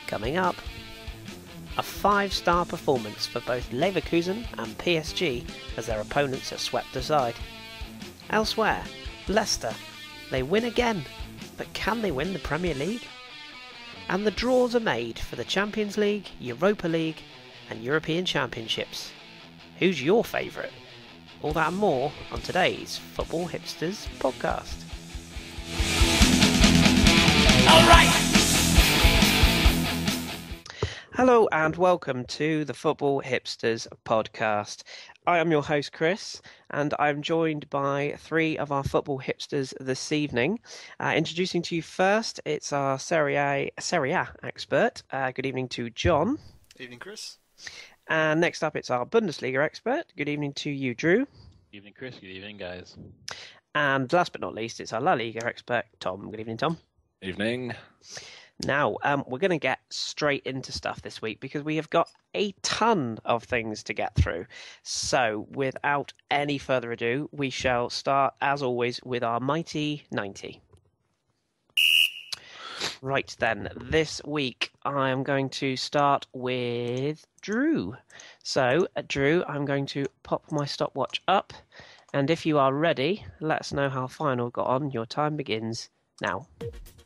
Coming up, a 5-star performance for both Leverkusen and PSG as their opponents are swept aside. Elsewhere, Leicester, they win again, but can they win the Premier League? And the draws are made for the Champions League, Europa League and European Championships. Who's your favourite? All that and more on today's Football Hipsters podcast. Alright! Hello and welcome to the Football Hipsters podcast. I am your host Kris and I'm joined by 3 of our Football Hipsters this evening. Introducing to you first, it's our Serie A expert. Good evening to John. Evening, Kris. And next up, it's our Bundesliga expert. Good evening to you, Drew. Good evening, Kris. Good evening, guys. And last but not least, it's our La Liga expert, Tom. Good evening, Tom. Evening. Now, we're going to get straight into stuff this week because we have got a ton of things to get through. So, without any further ado, we shall start, as always, with our mighty 90. Right then, this week I am going to start with Drew. So, Drew, I'm going to pop my stopwatch up, and if you are ready, let us know how final got on. Your time begins now.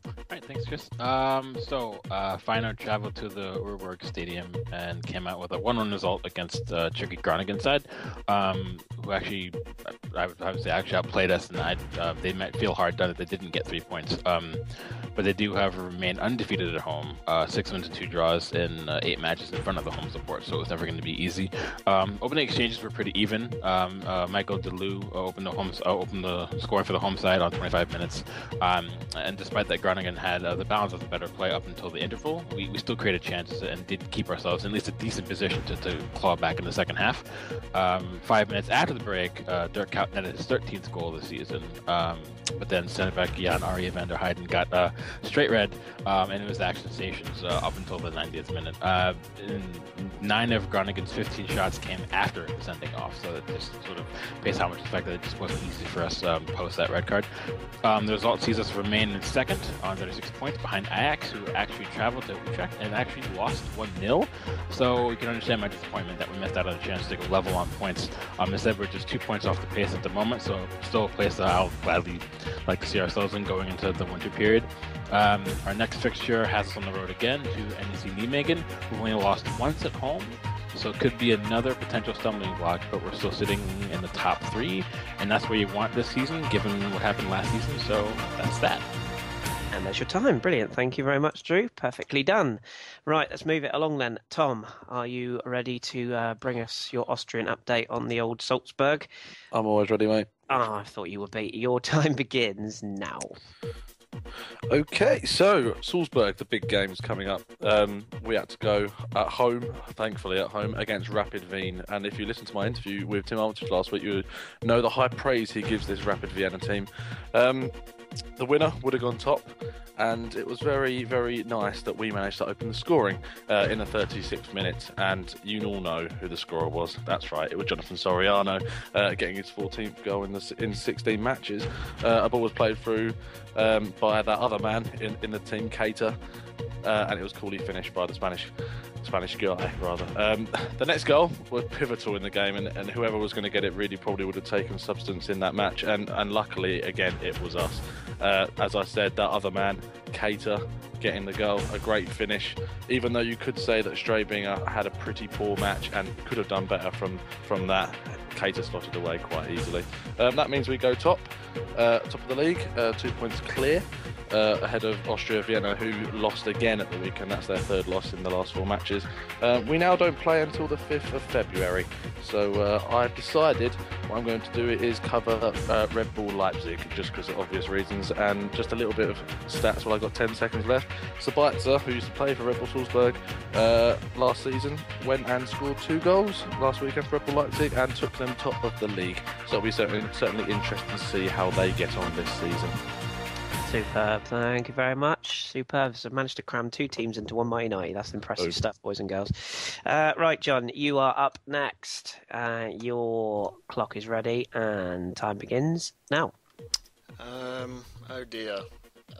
All right, thanks, Kris. Feyenoord traveled to the Urburg Stadium and came out with a 1-1 result against Turkey Groningen side, who actually, I would say, outplayed us, and they might feel hard done that they didn't get 3 points. But they do have remained undefeated at home, 6 wins and 2 draws in 8 matches in front of the home support, so it's never going to be easy. Opening exchanges were pretty even. Michael Deleu opened the scoring for the home side on 25 minutes, and despite that, Groningen had the balance of the better play up until the interval. We still created chances and did keep ourselves in at least a decent position to claw back in the second half. 5 minutes after the break, Dirk Kuyt netted his 13th goal this season, but then centre-back Jan Arie van der Heijden got straight red, and it was action stations up until the 90th minute. 9 of Groningen's 15 shots came after the sending off, so it just sort of pays homage to the fact that it just wasn't easy for us post that red card. The result sees us remain in second on 36 points behind Ajax, who actually traveled to Utrecht and actually lost 1-0. So you can understand my disappointment that we missed out on a chance to go level on points. Instead, we're just 2 points off the pace at the moment, so still a place that I'll gladly like to see ourselves in going into the winter period. Our next fixture has us on the road again to NEC Nijmegen, who only lost once at home, so it could be another potential stumbling block, but we're still sitting in the top 3, and that's where you want this season, given what happened last season, so that's that. And there's your time. Brilliant. Thank you very much, Drew. Perfectly done. Right, let's move it along then. Tom, are you ready to bring us your Austrian update on the old Salzburg? I'm always ready, mate. Oh, I thought you would be. Your time begins now. Okay, so Salzburg, the big game's coming up. We had to go at home, thankfully at home, against Rapid Wien. And if you listen to my interview with Tim Armitage last week, you know the high praise he gives this Rapid Vienna team. The winner would have gone top, and it was very, very nice that we managed to open the scoring in the 36th minute. And you all know who the scorer was. That's right, it was Jonathan Soriano getting his 14th goal in 16 matches. A ball was played through by that other man in the team, Keita, and it was coolly finished by the Spanish guy, rather. The next goal was pivotal in the game, and whoever was going to get it really probably would have taken substance in that match, and luckily, again, it was us. As I said, that other man, Keita, getting the goal, a great finish, even though you could say that Strabinger had a pretty poor match and could have done better from that. Keita slotted away quite easily. That means we go top of the league, 2 points clear, ahead of Austria Vienna, who lost again at the weekend. That's their 3rd loss in the last 4 matches. We now don't play until the 5th of February, so I've decided what I'm going to do is cover Red Bull Leipzig, just because of obvious reasons, and just a little bit of stats while I've got 10 seconds left. Sabitzer, who used to play for Red Bull Salzburg last season, went and scored 2 goals last weekend for Red Bull Leipzig and took them top of the league. So it'll be certainly interesting to see how they get on this season. Superb. Thank you very much. Superb. So managed to cram 2 teams into one mighty 90. That's impressive stuff, boys and girls. Right, John, you are up next. Your clock is ready and time begins now. Oh dear.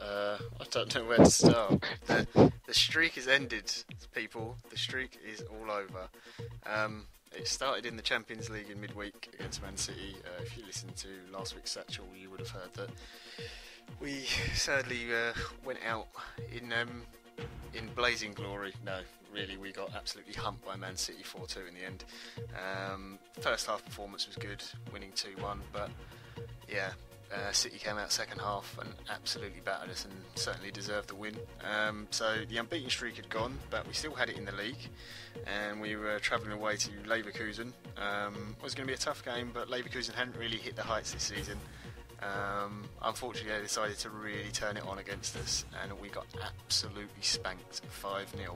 I don't know where to start. The streak has ended, people. The streak is all over. It started in the Champions League in midweek against Man City. If you listened to last week's Satchel, you would have heard that we sadly went out in blazing glory. No, really, we got absolutely humped by Man City 4-2 in the end. First half performance was good, winning 2-1, but yeah, City came out second half and absolutely battered us and certainly deserved the win. So the unbeaten streak had gone, but we still had it in the league, and we were travelling away to Leverkusen. It was going to be a tough game, but Leverkusen hadn't really hit the heights this season. Unfortunately, they decided to really turn it on against us, and we got absolutely spanked 5-0.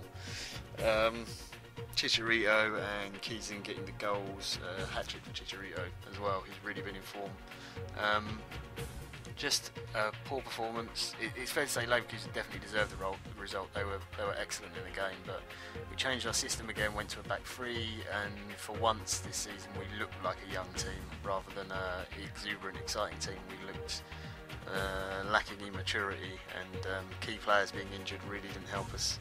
Chicharito and Keeson getting the goals, hat-trick for Chicharito as well. He's really been in form. Just a poor performance. It's fair to say Leverkusen definitely deserved the result. They were excellent in the game, but we changed our system again, went to a back three, and for once this season we looked like a young team rather than an exuberant, exciting team. We looked lacking in maturity, and key players being injured really didn't help us.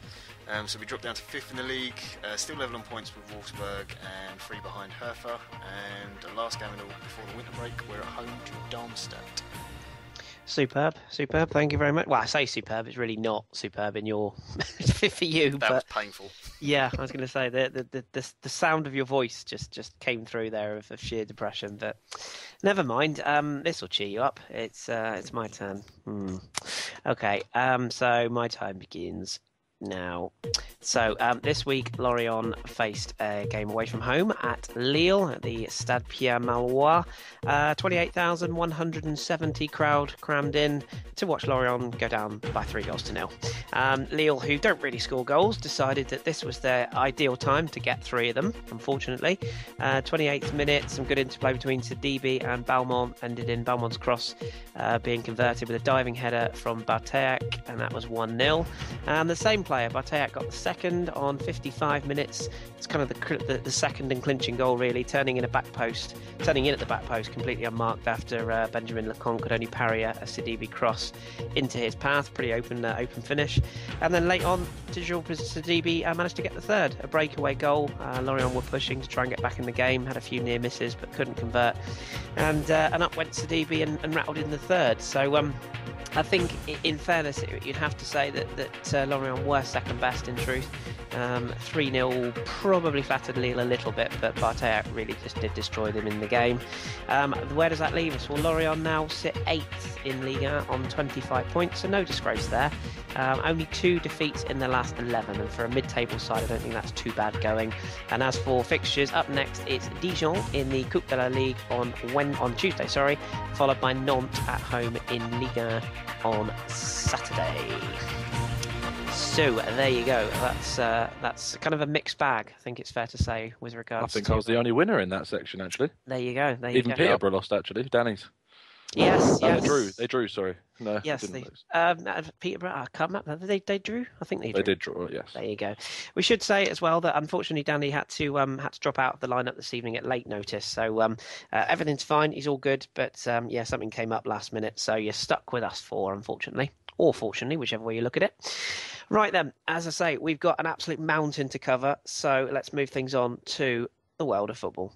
So we dropped down to 5th in the league, still level on points with Wolfsburg and 3 behind Hertha. And the last game before the winter break, we're at home to Darmstadt. Superb. Thank you very much. Well, I say superb. It's really not superb in your for you. That was painful. Yeah, I was going to say the sound of your voice just came through there of sheer depression. But never mind. This will cheer you up. It's my turn. Okay. So my time begins now. So this week Lorient faced a game away from home at Lille at the Stade Pierre-Mauroy. 28,170 crowd crammed in to watch Lorient go down by 3-0. Lille, who don't really score goals, decided that this was their ideal time to get 3 of them, unfortunately. 28th minute, some good interplay between Sidibe and Balmont ended in Balmont's cross being converted with a diving header from Barteak, and that was 1-0. And the same player, Barteak, got the second on 55 minutes. It's kind of the second and clinching goal, really, turning in at the back post completely unmarked after Benjamin Lecomte could only parry a Sidibe cross into his path. Pretty open finish. And then late on, Sidibe managed to get the third, a breakaway goal. Lorient were pushing to try and get back in the game, had a few near misses but couldn't convert. And up went Sidibe and rattled in the third. So I think, in fairness, you'd have to say that Lorient were second best in truth. 3-0 probably flattered Lille a little bit, but Barteak really just did destroy them in the game. Where does that leave us? Well, Lorient now sit 8th in Liga on 25 points, so no disgrace there. Only 2 defeats in the last 11, and for a mid-table side, I don't think that's too bad going. And as for fixtures, up next it's Dijon in the Coupe de la Ligue on Tuesday, followed by Nantes at home in Liga on Saturday. So there you go. That's kind of a mixed bag, I think it's fair to say, with regards to... I think I was the only winner in that section, actually. There you go. Even Peterborough lost, actually. Danny's. Yes. They drew, sorry. No, yes, didn't lose. Peterborough, I can't remember. They drew? I think they drew. They did draw, yes. There you go. We should say as well that unfortunately Danny had to drop out of the lineup this evening at late notice. So everything's fine. He's all good. But something came up last minute. So you're stuck with us 4, unfortunately. Or fortunately, whichever way you look at it. Right then, as I say, we've got an absolute mountain to cover. So let's move things on to the world of football.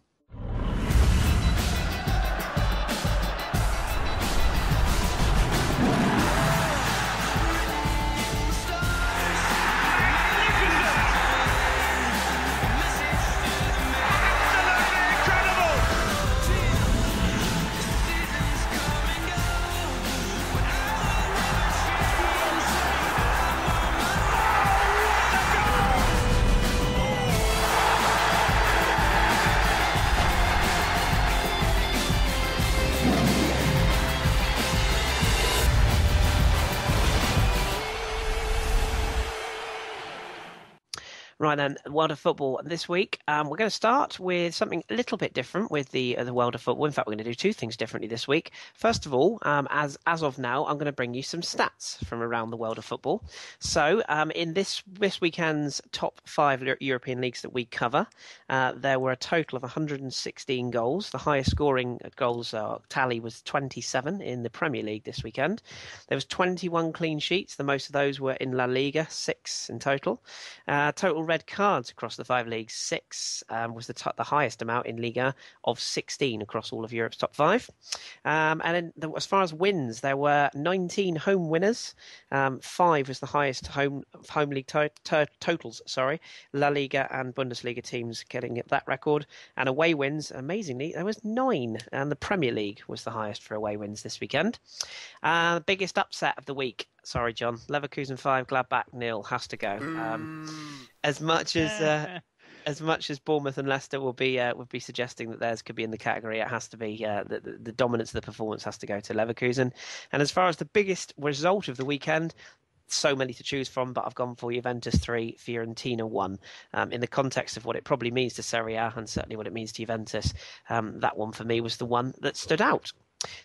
Right then, World of Football this week. We're going to start with something a little bit different with the World of Football. In fact, we're going to do two things differently this week. First of all, as of now, I'm going to bring you some stats from around the world of football. So, in this weekend's top 5 European leagues that we cover, there were a total of 116 goals. The highest scoring goals tally was 27 in the Premier League this weekend. There was 21 clean sheets. The most of those were in La Liga, 6 in total. Total red cards across the 5 leagues, 6 was the highest amount in Liga of 16 across all of Europe's top 5. And then as far as wins, there were 19 home winners. 5 was the highest home league totals. La Liga and Bundesliga teams getting that record. And away wins, amazingly, there was 9, and the Premier League was the highest for away wins this weekend. The biggest upset of the week. Sorry, John. Leverkusen 5, Gladbach 0 has to go. As much as Bournemouth and Leicester would be suggesting that theirs could be in the category, it has to be the dominance of the performance has to go to Leverkusen. And as far as the biggest result of the weekend, so many to choose from, but I've gone for Juventus 3, Fiorentina 1. In the context of what it probably means to Serie A and certainly what it means to Juventus, that one for me was the one that stood out.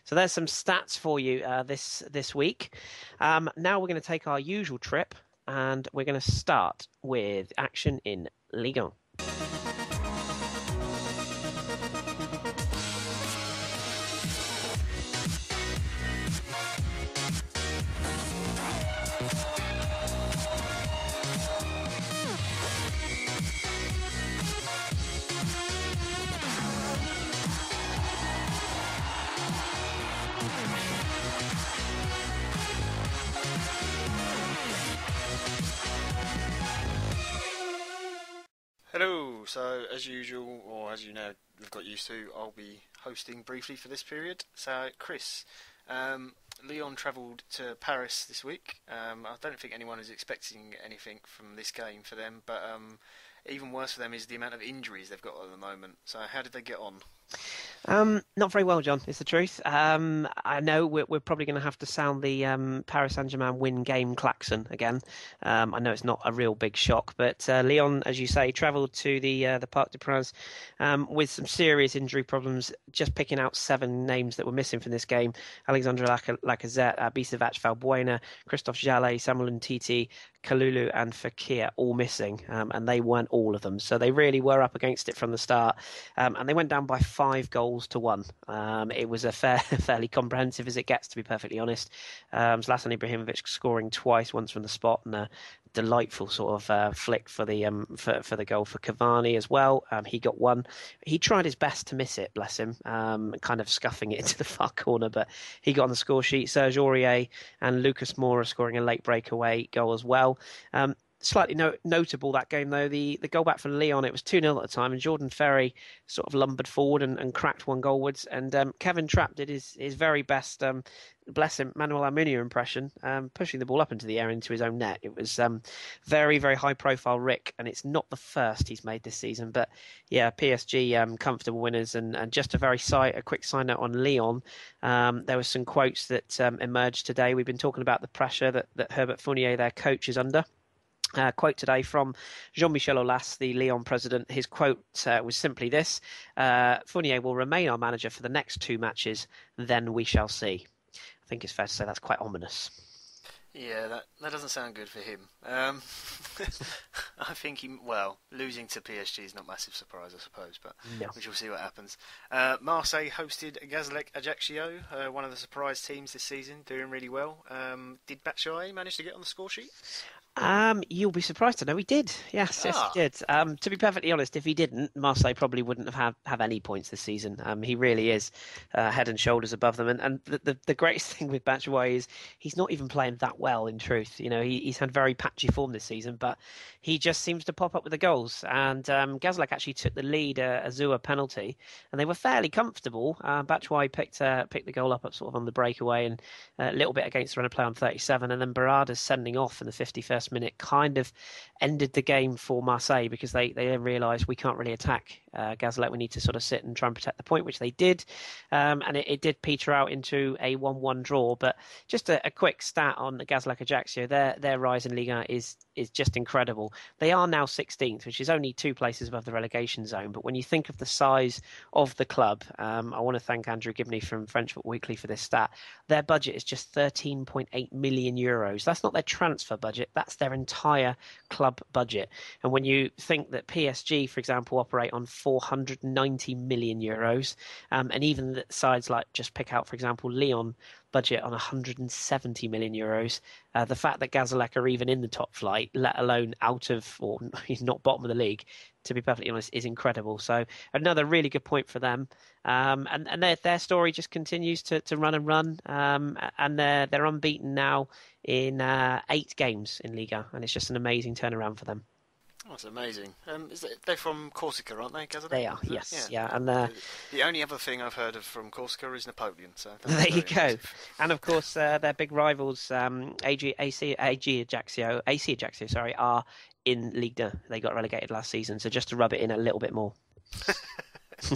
So there's some stats for you this week. Now we're going to take our usual trip, and we're going to start with action in Ligue 1. Hello, so as usual, or as you know, we've got used to, I'll be hosting briefly for this period. So, Kris, Lyon travelled to Paris this week. I don't think anyone is expecting anything from this game for them, but even worse for them is the amount of injuries they've got at the moment. So, how did they get on? Not very well, John, is the truth. I know we're probably going to have to sound the Paris Saint-Germain win game klaxon again. I know it's not a real big shock, but Lyon, as you say, travelled to the Parc des Princes with some serious injury problems, just picking out 7 names that were missing from this game. Alexandre Lacazette, Bisevac Valbuena, Christophe Jallet, Samuel Umtiti, Kalulu and Fekir all missing, and they weren't all of them. So they really were up against it from the start, and they went down by 5 goals to 1. It was a fairly comprehensive as it gets, to be perfectly honest. Zlatan Ibrahimovic scoring twice, once from the spot, and a delightful sort of flick for the goal for Cavani as well. He got 1. He tried his best to miss it, bless him, kind of scuffing it into the far corner, but he got on the score sheet. Serge Aurier and Lucas Moura scoring a late breakaway goal as well. Slightly notable that game, though, the goal back from Lyon, it was 2-0 at the time, and Jordan Ferry sort of lumbered forward and cracked one goalwards, and Kevin Trapp did his very best, bless him, Manuel Almunia impression, pushing the ball up into the air into his own net. It was very, very high-profile Rick, and it's not the first he's made this season, but yeah, PSG comfortable winners, and just a quick side note on Lyon, there were some quotes that emerged today. We've been talking about the pressure that Herbert Fournier, their coach, is under. Quote today from Jean-Michel Aulas, the Lyon president. His quote was simply this: Fournier will remain our manager for the next 2 matches, then we shall see. I think it's fair to say that's quite ominous. Yeah, that doesn't sound good for him. I think losing to PSG is not a massive surprise, I suppose, but no. We shall see what happens. Marseille hosted Gazlec Ajaccio, one of the surprise teams this season, doing really well. Did Batshuayi manage to get on the score sheet? You'll be surprised to know he did. Yes, he did. To be perfectly honest, if he didn't, Marseille probably wouldn't have any points this season. He really is head and shoulders above them. And the greatest thing with Batshuayi is he's not even playing that well, in truth. You know, he's had very patchy form this season, but he just seems to pop up with the goals. And Gazlec actually took the lead, a Zua penalty, and they were fairly comfortable. Batshuayi picked the goal up sort of on the breakaway and a little bit against the run of play on 37, and then Barada's sending off in the 51st minute kind of ended the game for Marseille, because they realised we can't really attack Gazlec. We need to sort of sit and try and protect the point, which they did, and it did peter out into a 1-1 draw. But just a quick stat on Gazlec Ajaccio: their rise in Liga is is just incredible. They are now 16th, which is only 2 places above the relegation zone. But when you think of the size of the club, I want to thank Andrew Gibney from French Foot Weekly for this stat. Their budget is just 13.8 million euros. That's not their transfer budget. That's their entire club budget. And when you think that PSG, for example, operate on 490 million euros, and even the sides like, just pick out, for example, Lyon, budget on 170 million euros. The fact that Gazalek are even in the top flight, let alone out of, or he's not bottom of the league, to be perfectly honest, is incredible. So another really good point for them. And their story just continues to run and run. And they're unbeaten now in 8 games in Liga, and it's just an amazing turnaround for them. Oh, that's amazing. They're from Corsica, aren't they, Gazalek? They are, yes. Yeah. And the only other thing I've heard of from Corsica is Napoleon. So there you go. Impressive. And of course, their big rivals, AC Ajaccio, are in Liga. They got relegated last season, so just to rub it in a little bit more.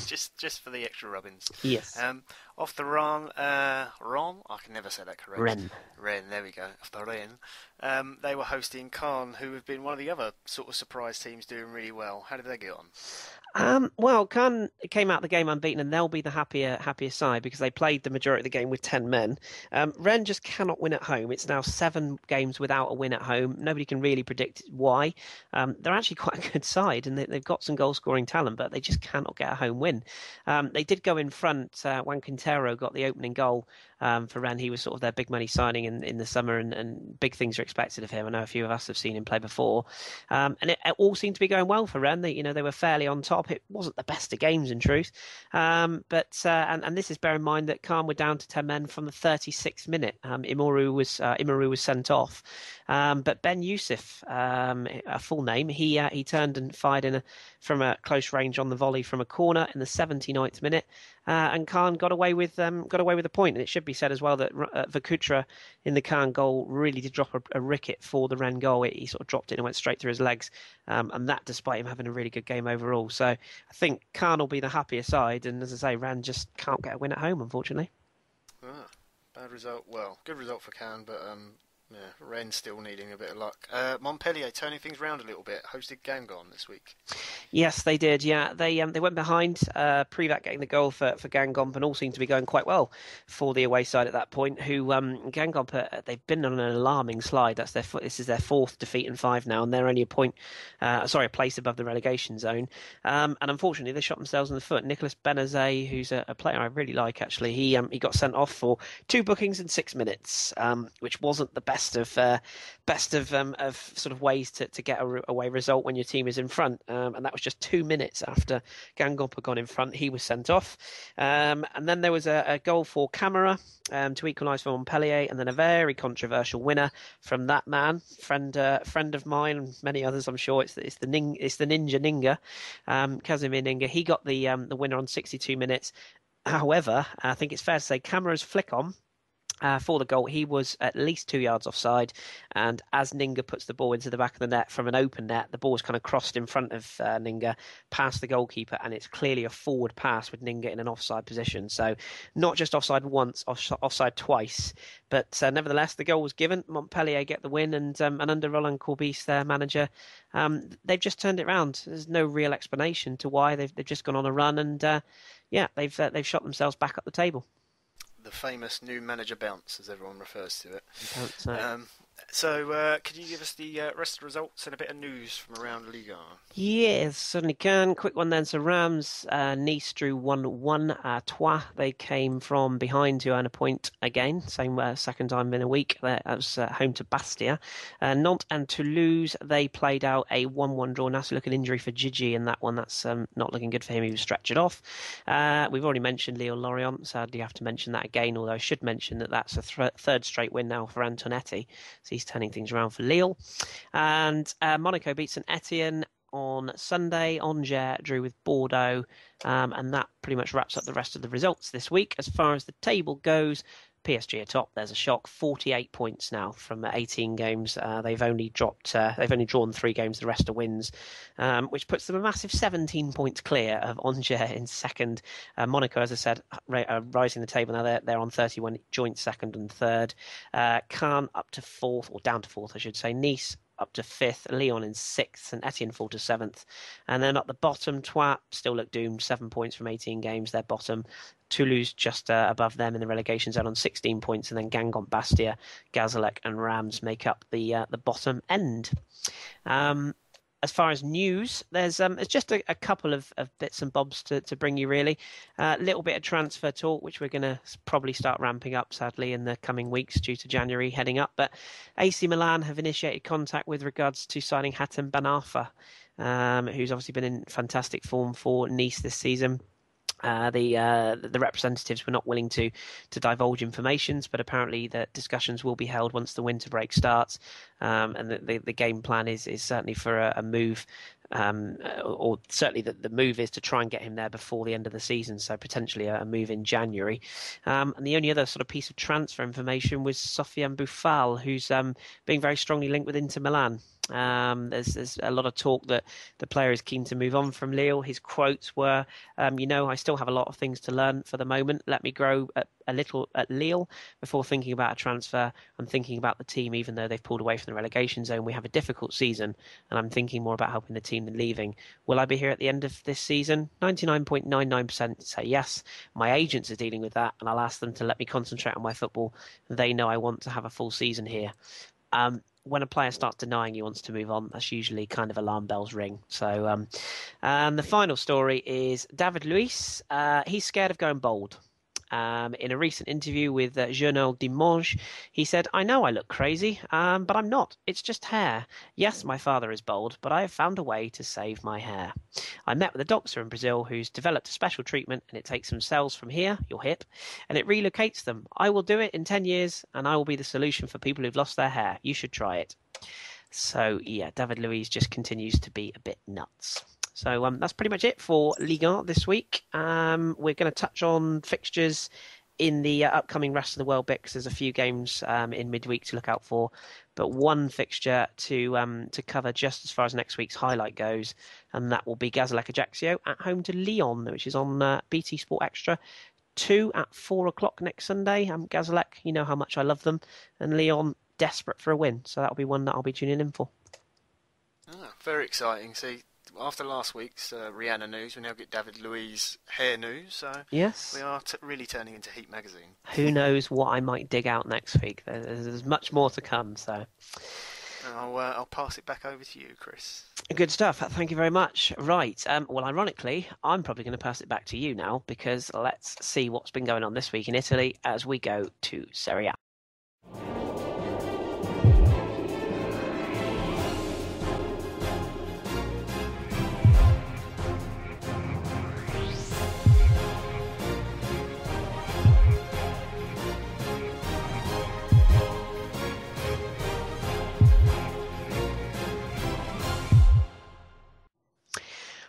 just for the extra rubbins. Yes. Off the Ron, I can never say that correctly. Rennes, there we go. Off the Rennes. They were hosting Caen, who have been one of the other sort of surprise teams doing really well. How did they get on? Well, Caen came out the game unbeaten, and they'll be the happier side because they played the majority of the game with 10 men. Rennes just cannot win at home. It's now 7 games without a win at home. Nobody can really predict why. They're actually quite a good side, and they've got some goal-scoring talent, but they just cannot get a home win. They did go in front. Juan Quintero got the opening goal for Rennes. He was sort of their big money signing in the summer, and big things are expected of him. I know a few of us have seen him play before. And it all seemed to be going well for Rennes. They were fairly on top. It wasn't the best of games, in truth. But this is, bear in mind that Caen were down to 10 men from the 36th minute. Imuru was sent off. But Ben Youssef, a full name, he turned and fired from a close range on the volley from a corner in the 79th minute. And Caen got away with a point. And it should be said as well that Vakutra in the Caen goal really did drop a ricket for the Rennes goal. He sort of dropped it and went straight through his legs, and that despite him having a really good game overall. So I think Caen will be the happier side, and as I say, Rennes just can't get a win at home, unfortunately. Bad result. Well, good result for Caen, but Rennes still needing a bit of luck. Montpellier turning things round a little bit. Hosted Guingamp this week. Yes, they did. Yeah, they went behind. Privat getting the goal for Guingamp, and all seemed to be going quite well for the away side at that point. Who Guingamp, they've been on an alarming slide. This is their 4th defeat in 5 now, and they're only a place above the relegation zone. And unfortunately, they shot themselves in the foot. Nicolas Benazet, who's a player I really like, actually, he got sent off for 2 bookings in 6 minutes, which wasn't the best of sort of ways to get a away result when your team is in front, and that was just 2 minutes after Guingamp had gone in front. He was sent off, and then there was a goal for Camara to equalise for Montpellier, and then a very controversial winner from that man, friend of mine and many others, I'm sure. It's the Ninja Ninga, Casimir Ninga. He got the winner on 62 minutes. However, I think it's fair to say Camara's flick on for the goal, he was at least 2 yards offside, and as Ninga puts the ball into the back of the net from an open net, the ball's kind of crossed in front of Ninga, past the goalkeeper, and it's clearly a forward pass with Ninga in an offside position. So not just offside once, offside twice, but nevertheless the goal was given. Montpellier get the win, and under Roland Courbis, their manager, they've just turned it round. There's no real explanation to why. They've just gone on a run, and they've shot themselves back up the table. The famous new manager bounce, as everyone refers to it. So could you give us the rest of the results and a bit of news from around Liga? Yes, certainly can. Quick one then. So Reims, Nice drew 1-1. Troyes, they came from behind to earn a point again. Same second time in a week. That was home to Bastia. Nantes and Toulouse, they played out a 1-1 draw. Nasty looking injury for Gigi in that one. That's not looking good for him. He was stretchered off. We've already mentioned Lyon-Lorient. Sadly, have to mention that again, although I should mention that that's a third straight win now for Antonetti. So he's turning things around for Lille. And Monaco beat St Etienne on Sunday. Angers drew with Bordeaux. And that pretty much wraps up the rest of the results this week. As far as the table goes, PSG are top. There's a shock. 48 points now from 18 games. They've only drawn 3 games. The rest are wins, which puts them a massive 17 points clear of Angers in second. Monaco, as I said, rising the table now. They're on 31, joint second and third. Caen up to fourth, or down to fourth, I should say. Nice up to 5th, Lyon in 6th, and Etienne fall to 7th. And then at the bottom, Troyes still look doomed, 7 points from 18 games, they're bottom. Toulouse just above them in the relegation zone on 16 points, and then Guingamp, Bastia, Gazalec, and Rams make up the bottom end. As far as news, there's just a couple of bits and bobs to bring you, really. A little bit of transfer talk, which we're going to probably start ramping up, sadly, in the coming weeks due to January heading up. But AC Milan have initiated contact with regards to signing Hatem Ben Arfa, who's obviously been in fantastic form for Nice this season. The representatives were not willing to divulge information, but apparently the discussions will be held once the winter break starts, and the game plan is certainly for a move, or certainly the move is to try and get him there before the end of the season, so potentially a move in January. And the only other sort of piece of transfer information was Sofiane Boufal, who's being very strongly linked with Inter Milan. There's a lot of talk that the player is keen to move on from Lille. His quotes were, I still have a lot of things to learn for the moment. Let me grow a little at Lille before thinking about a transfer. I'm thinking about the team, even though they've pulled away from the relegation zone. We have a difficult season, and I'm thinking more about helping the team than leaving. Will I be here at the end of this season? 99.99% say yes. My agents are dealing with that, and I'll ask them to let me concentrate on my football. They know I want to have a full season here. When a player starts denying he wants to move on, that's usually kind of alarm bells ring. So, and the final story is David Luiz. He's scared of going bold. In a recent interview with Journal Dimanche, he said, "I know I look crazy, but I'm not. It's just hair. Yes, my father is bald, but I have found a way to save my hair. I met with a doctor in Brazil who's developed a special treatment, and it takes some cells from here, your hip, and it relocates them. I will do it in 10 years, and I will be the solution for people who've lost their hair. You should try it." So, yeah, David Luiz just continues to be a bit nuts. So that's pretty much it for Ligue 1 this week. We're going to touch on fixtures in the upcoming rest of the World Bix. There's a few games in midweek to look out for, but one fixture to cover just as far as next week's highlight goes, and that will be Gazalec Ajaccio at home to Lyon, which is on BT Sport Extra. 2 at 4 o'clock next Sunday. Gazalec, you know how much I love them, and Lyon desperate for a win, so that'll be one that I'll be tuning in for. Very exciting. See, after last week's Rihanna news, we now get David Luiz hair news. So yes, we are really turning into Heat magazine. Who knows what I might dig out next week? There's much more to come. So I'll pass it back over to you, Kris. Good stuff. Thank you very much. Right. Well, ironically, I'm probably going to pass it back to you now, because let's see what's been going on this week in Italy as we go to Serie A.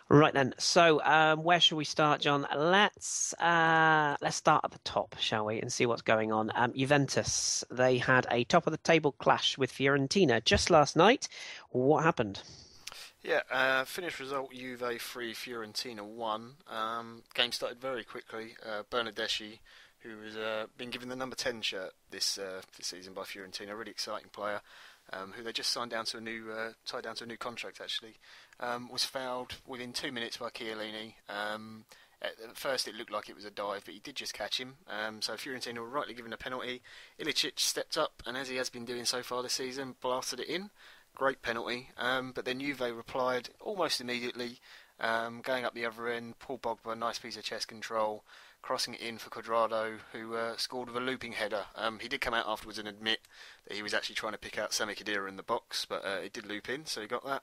Right then, so where shall we start, John? Let's start at the top, shall we, and see what's going on. Juventus, they had a top-of-the-table clash with Fiorentina just last night. What happened? Yeah, finished result, Juve 3, Fiorentina 1. Game started very quickly. Bernardeschi, who has been given the number 10 shirt this season by Fiorentina, a really exciting player, who they just tied down to a new contract, actually. Was fouled within 2 minutes by Chiellini. At first it looked like it was a dive, but he did just catch him. So Fiorentina were rightly given a penalty. Ilicic stepped up, and as he has been doing so far this season, blasted it in. Great penalty. But then Juve replied almost immediately, going up the other end. Paul Pogba, nice piece of chest control, crossing it in for Cuadrado, who scored with a looping header. He did come out afterwards and admit that he was actually trying to pick out Sami Khedira in the box, but it did loop in, so he got that.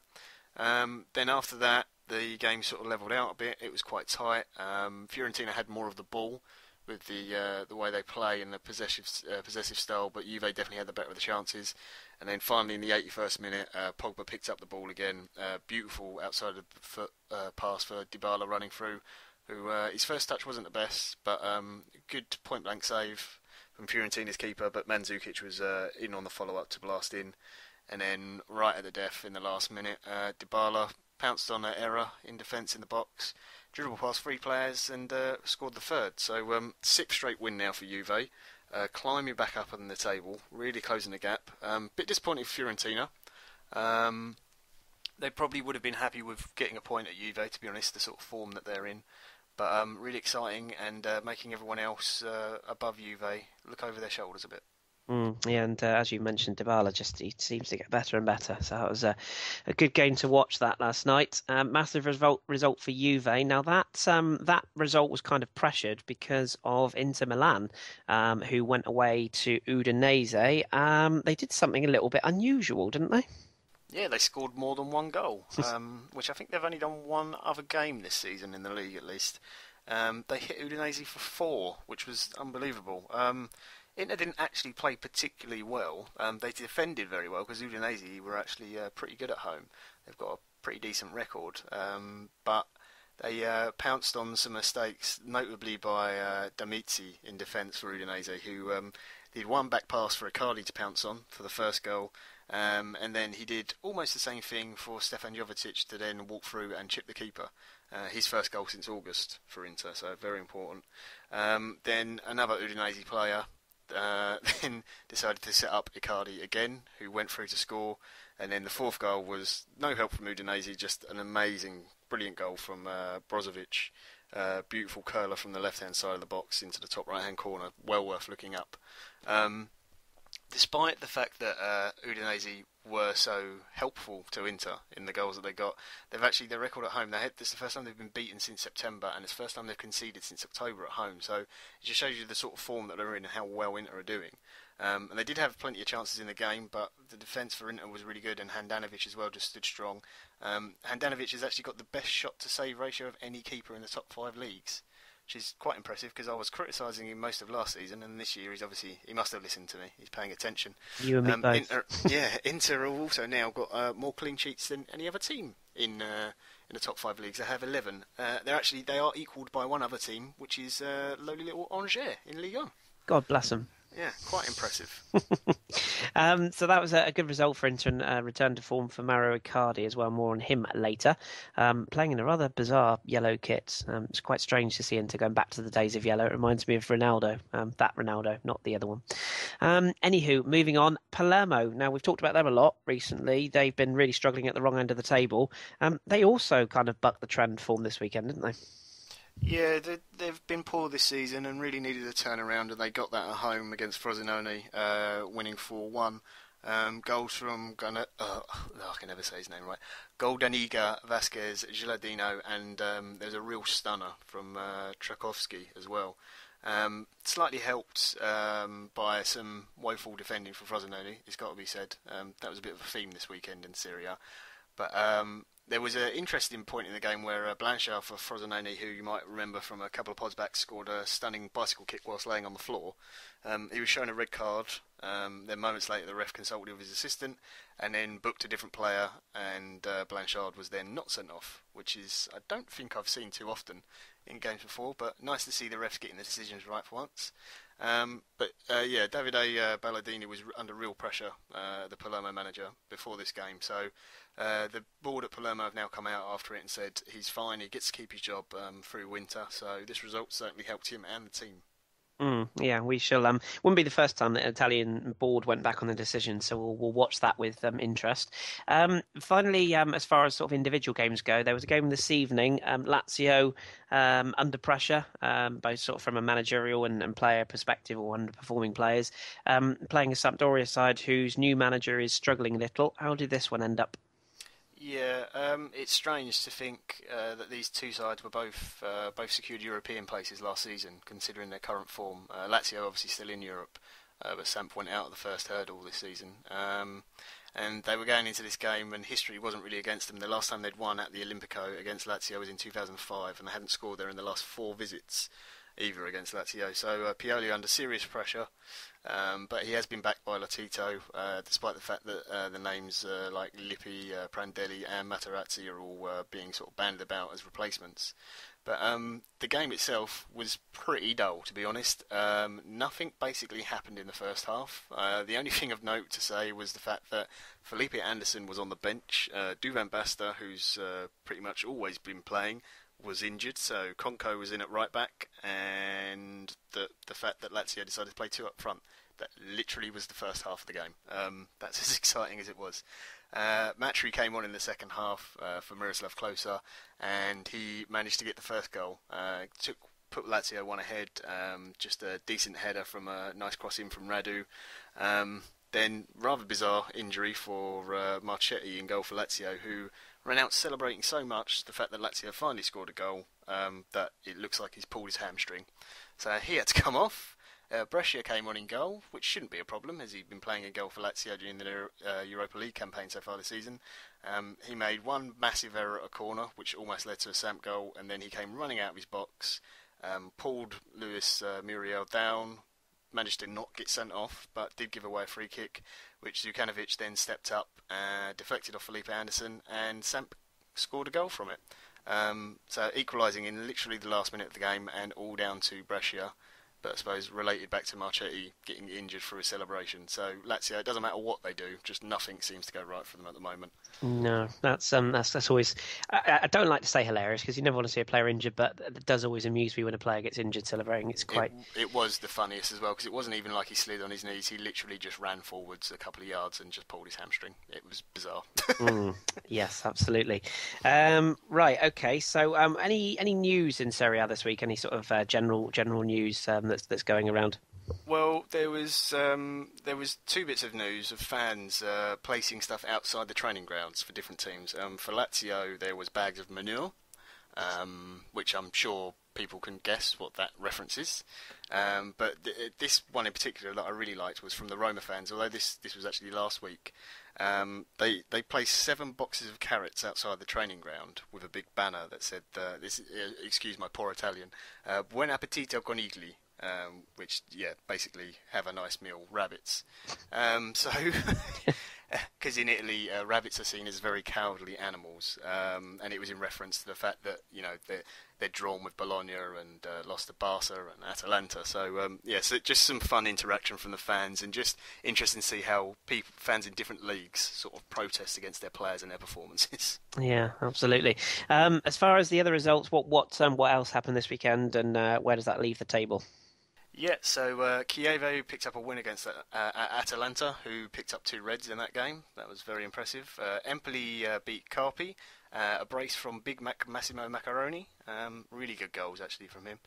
Then after that, the game sort of levelled out a bit. It was quite tight. Fiorentina had more of the ball with the way they play and the possessive style, but Juve definitely had the better of the chances. And then finally, in the 81st minute, Pogba picked up the ball again. Beautiful outside of the foot pass for Dybala running through, who his first touch wasn't the best, but good point-blank save from Fiorentina's keeper, but Mandzukic was in on the follow-up to blast in. And then right at the death in the last minute, Dybala pounced on an error in defence in the box, dribbled past 3 players and scored the third. So 6th straight win now for Juve, climbing back up on the table, really closing the gap. Bit disappointing for Fiorentina. They probably would have been happy with getting a point at Juve, to be honest, the sort of form that they're in. But really exciting and making everyone else above Juve look over their shoulders a bit. Yeah, and as you mentioned, Dybala he seems to get better and better. So that was a good game to watch that last night. Massive result for Juve. Now that result was kind of pressured because of Inter Milan, who went away to Udinese. They did something a little bit unusual, didn't they? Yeah, they scored more than one goal, which I think they've only done one other game this season in the league at least. They hit Udinese for 4, which was unbelievable. Inter didn't actually play particularly well. They defended very well because Udinese were actually pretty good at home. They've got a pretty decent record, but they pounced on some mistakes, notably by Damizi in defence for Udinese, who did one back pass for Icardi to pounce on for the first goal. And then he did almost the same thing for Stefan Jovetic to then walk through and chip the keeper. His first goal since August for Inter, so very important. Then another Udinese player then decided to set up Icardi again, who went through to score. And then the fourth goal was no help from Udinese, just an amazing, brilliant goal from Brozovic. Beautiful curler from the left-hand side of the box into the top right-hand corner. Well worth looking up. Despite the fact that Udinese were so helpful to Inter in the goals that they got, they've actually, their record at home, this is the first time they've been beaten since September, and it's the first time they've conceded since October at home. So it just shows you the sort of form that they're in and how well Inter are doing. And they did have plenty of chances in the game, but the defence for Inter was really good, and Handanovic as well just stood strong. Handanovic has actually got the best shot-to-save ratio of any keeper in the top 5 leagues, which is quite impressive because I was criticising him most of last season, and this year he must have listened to me. He's paying attention. You and me both. Inter have also now got more clean sheets than any other team in the top 5 leagues. They have 11. They are equalled by one other team, which is lowly little Angers in Ligue 1. God bless them. Yeah, quite impressive. So that was a good result for Inter and return to form for Mauro Icardi as well. More on him later. Playing in a rather bizarre yellow kit. It's quite strange to see Inter going back to the days of yellow. It reminds me of Ronaldo. That Ronaldo, not the other one. Anywho, moving on. Palermo. Now, we've talked about them a lot recently. They've been really struggling at the wrong end of the table. They also kind of bucked the trend form this weekend, didn't they? Yeah, they've been poor this season and really needed a turnaround, and they got that at home against Frosinone, winning 4-1. Goals from I can never say his name right. Goldaniga, Vasquez, Gilardino, and there's a real stunner from Tchaikovsky as well. Slightly helped by some woeful defending for Frosinone, it's got to be said. That was a bit of a theme this weekend in Serie A. But there was an interesting point in the game where Blanchard for Frosinone, who you might remember from a couple of pods back, scored a stunning bicycle kick whilst laying on the floor. He was shown a red card. Then moments later, the ref consulted with his assistant and then booked a different player, and Blanchard was then not sent off, which is, I don't think I've seen too often in games before, but nice to see the refs getting the decisions right for once. Davide Ballardini was under real pressure, the Palermo manager, before this game. So the board at Palermo have now come out after it and said he's fine, he gets to keep his job through winter. So this result certainly helped him and the team. Yeah, we shall. Wouldn't be the first time that an Italian board went back on the decision, so we'll watch that with interest. Finally, as far as sort of individual games go, there was a game this evening. Lazio under pressure, both sort of from a managerial and player perspective, or underperforming players, playing a Sampdoria side whose new manager is struggling a little. How did this one end up? Yeah, it's strange to think that these two sides were both secured European places last season, considering their current form. Lazio obviously still in Europe, but Samp went out of the first hurdle this season. And they were going into this game, and history wasn't really against them. The last time they'd won at the Olimpico against Lazio was in 2005, and they hadn't scored there in the last 4 visits either against Lazio. So Pioli under serious pressure. But he has been backed by Latito, despite the fact that the names like Lippi, Prandelli and Materazzi are all being sort of banded about as replacements. But the game itself was pretty dull, to be honest. Nothing basically happened in the first half. The only thing of note to say was the fact that Felipe Anderson was on the bench. Duvan Basta, who's pretty much always been playing, was injured, so Conco was in at right back, and the fact that Lazio decided to play 2 up front, that literally was the first half of the game. That's as exciting as it was. Matry came on in the second half for Miroslav Klose, and he managed to get the first goal. Put Lazio one ahead, just a decent header from a nice cross in from Radu. Then, rather bizarre injury for Marchetti in goal for Lazio, who ran out celebrating so much the fact that Lazio finally scored a goal that it looks like he's pulled his hamstring. So he had to come off. Brescia came on in goal, which shouldn't be a problem, as he'd been playing in goal for Lazio during the Europa League campaign so far this season. He made one massive error at a corner, which almost led to a Samp goal, and then he came running out of his box, pulled Luis Muriel down, managed to not get sent off, but did give away a free kick, which Zukanovic then stepped up, deflected off Felipe Anderson, and Samp scored a goal from it. So equalising in literally the last minute of the game, and all down to Brescia, but I suppose related back to Marchetti getting injured for his celebration. So Lazio, it doesn't matter what they do, just nothing seems to go right for them at the moment. No, that's always. I don't like to say hilarious because you never want to see a player injured, but it does always amuse me when a player gets injured celebrating. It's quite. It was the funniest as well, because it wasn't even like he slid on his knees. He literally just ran forwards a couple of yards and just pulled his hamstring. It was bizarre. Yes, absolutely. Right, okay. So, any news in Serie A this week? Any sort of general news that's going around? Well, there was two bits of news of fans placing stuff outside the training grounds for different teams. For Lazio, there was bags of manure, which I'm sure people can guess what that reference is. But this one in particular that I really liked was from the Roma fans. Although this was actually last week, they placed 7 boxes of carrots outside the training ground with a big banner that said, excuse my poor Italian, "Buon appetito conigli." Which, basically have a nice meal, rabbits. Because in Italy, rabbits are seen as very cowardly animals, and it was in reference to the fact that they're drawn with Bologna and lost to Barca and Atalanta. So so just some fun interaction from the fans, and just interesting to see how fans in different leagues sort of protest against their players and their performances. Yeah, absolutely. As far as the other results, what else happened this weekend, and where does that leave the table? Yeah, so Chievo picked up a win against Atalanta, who picked up 2 reds in that game. That was very impressive. Empoli beat Carpi, a brace from Big Mac Massimo Macaroni. Really good goals, actually, from him.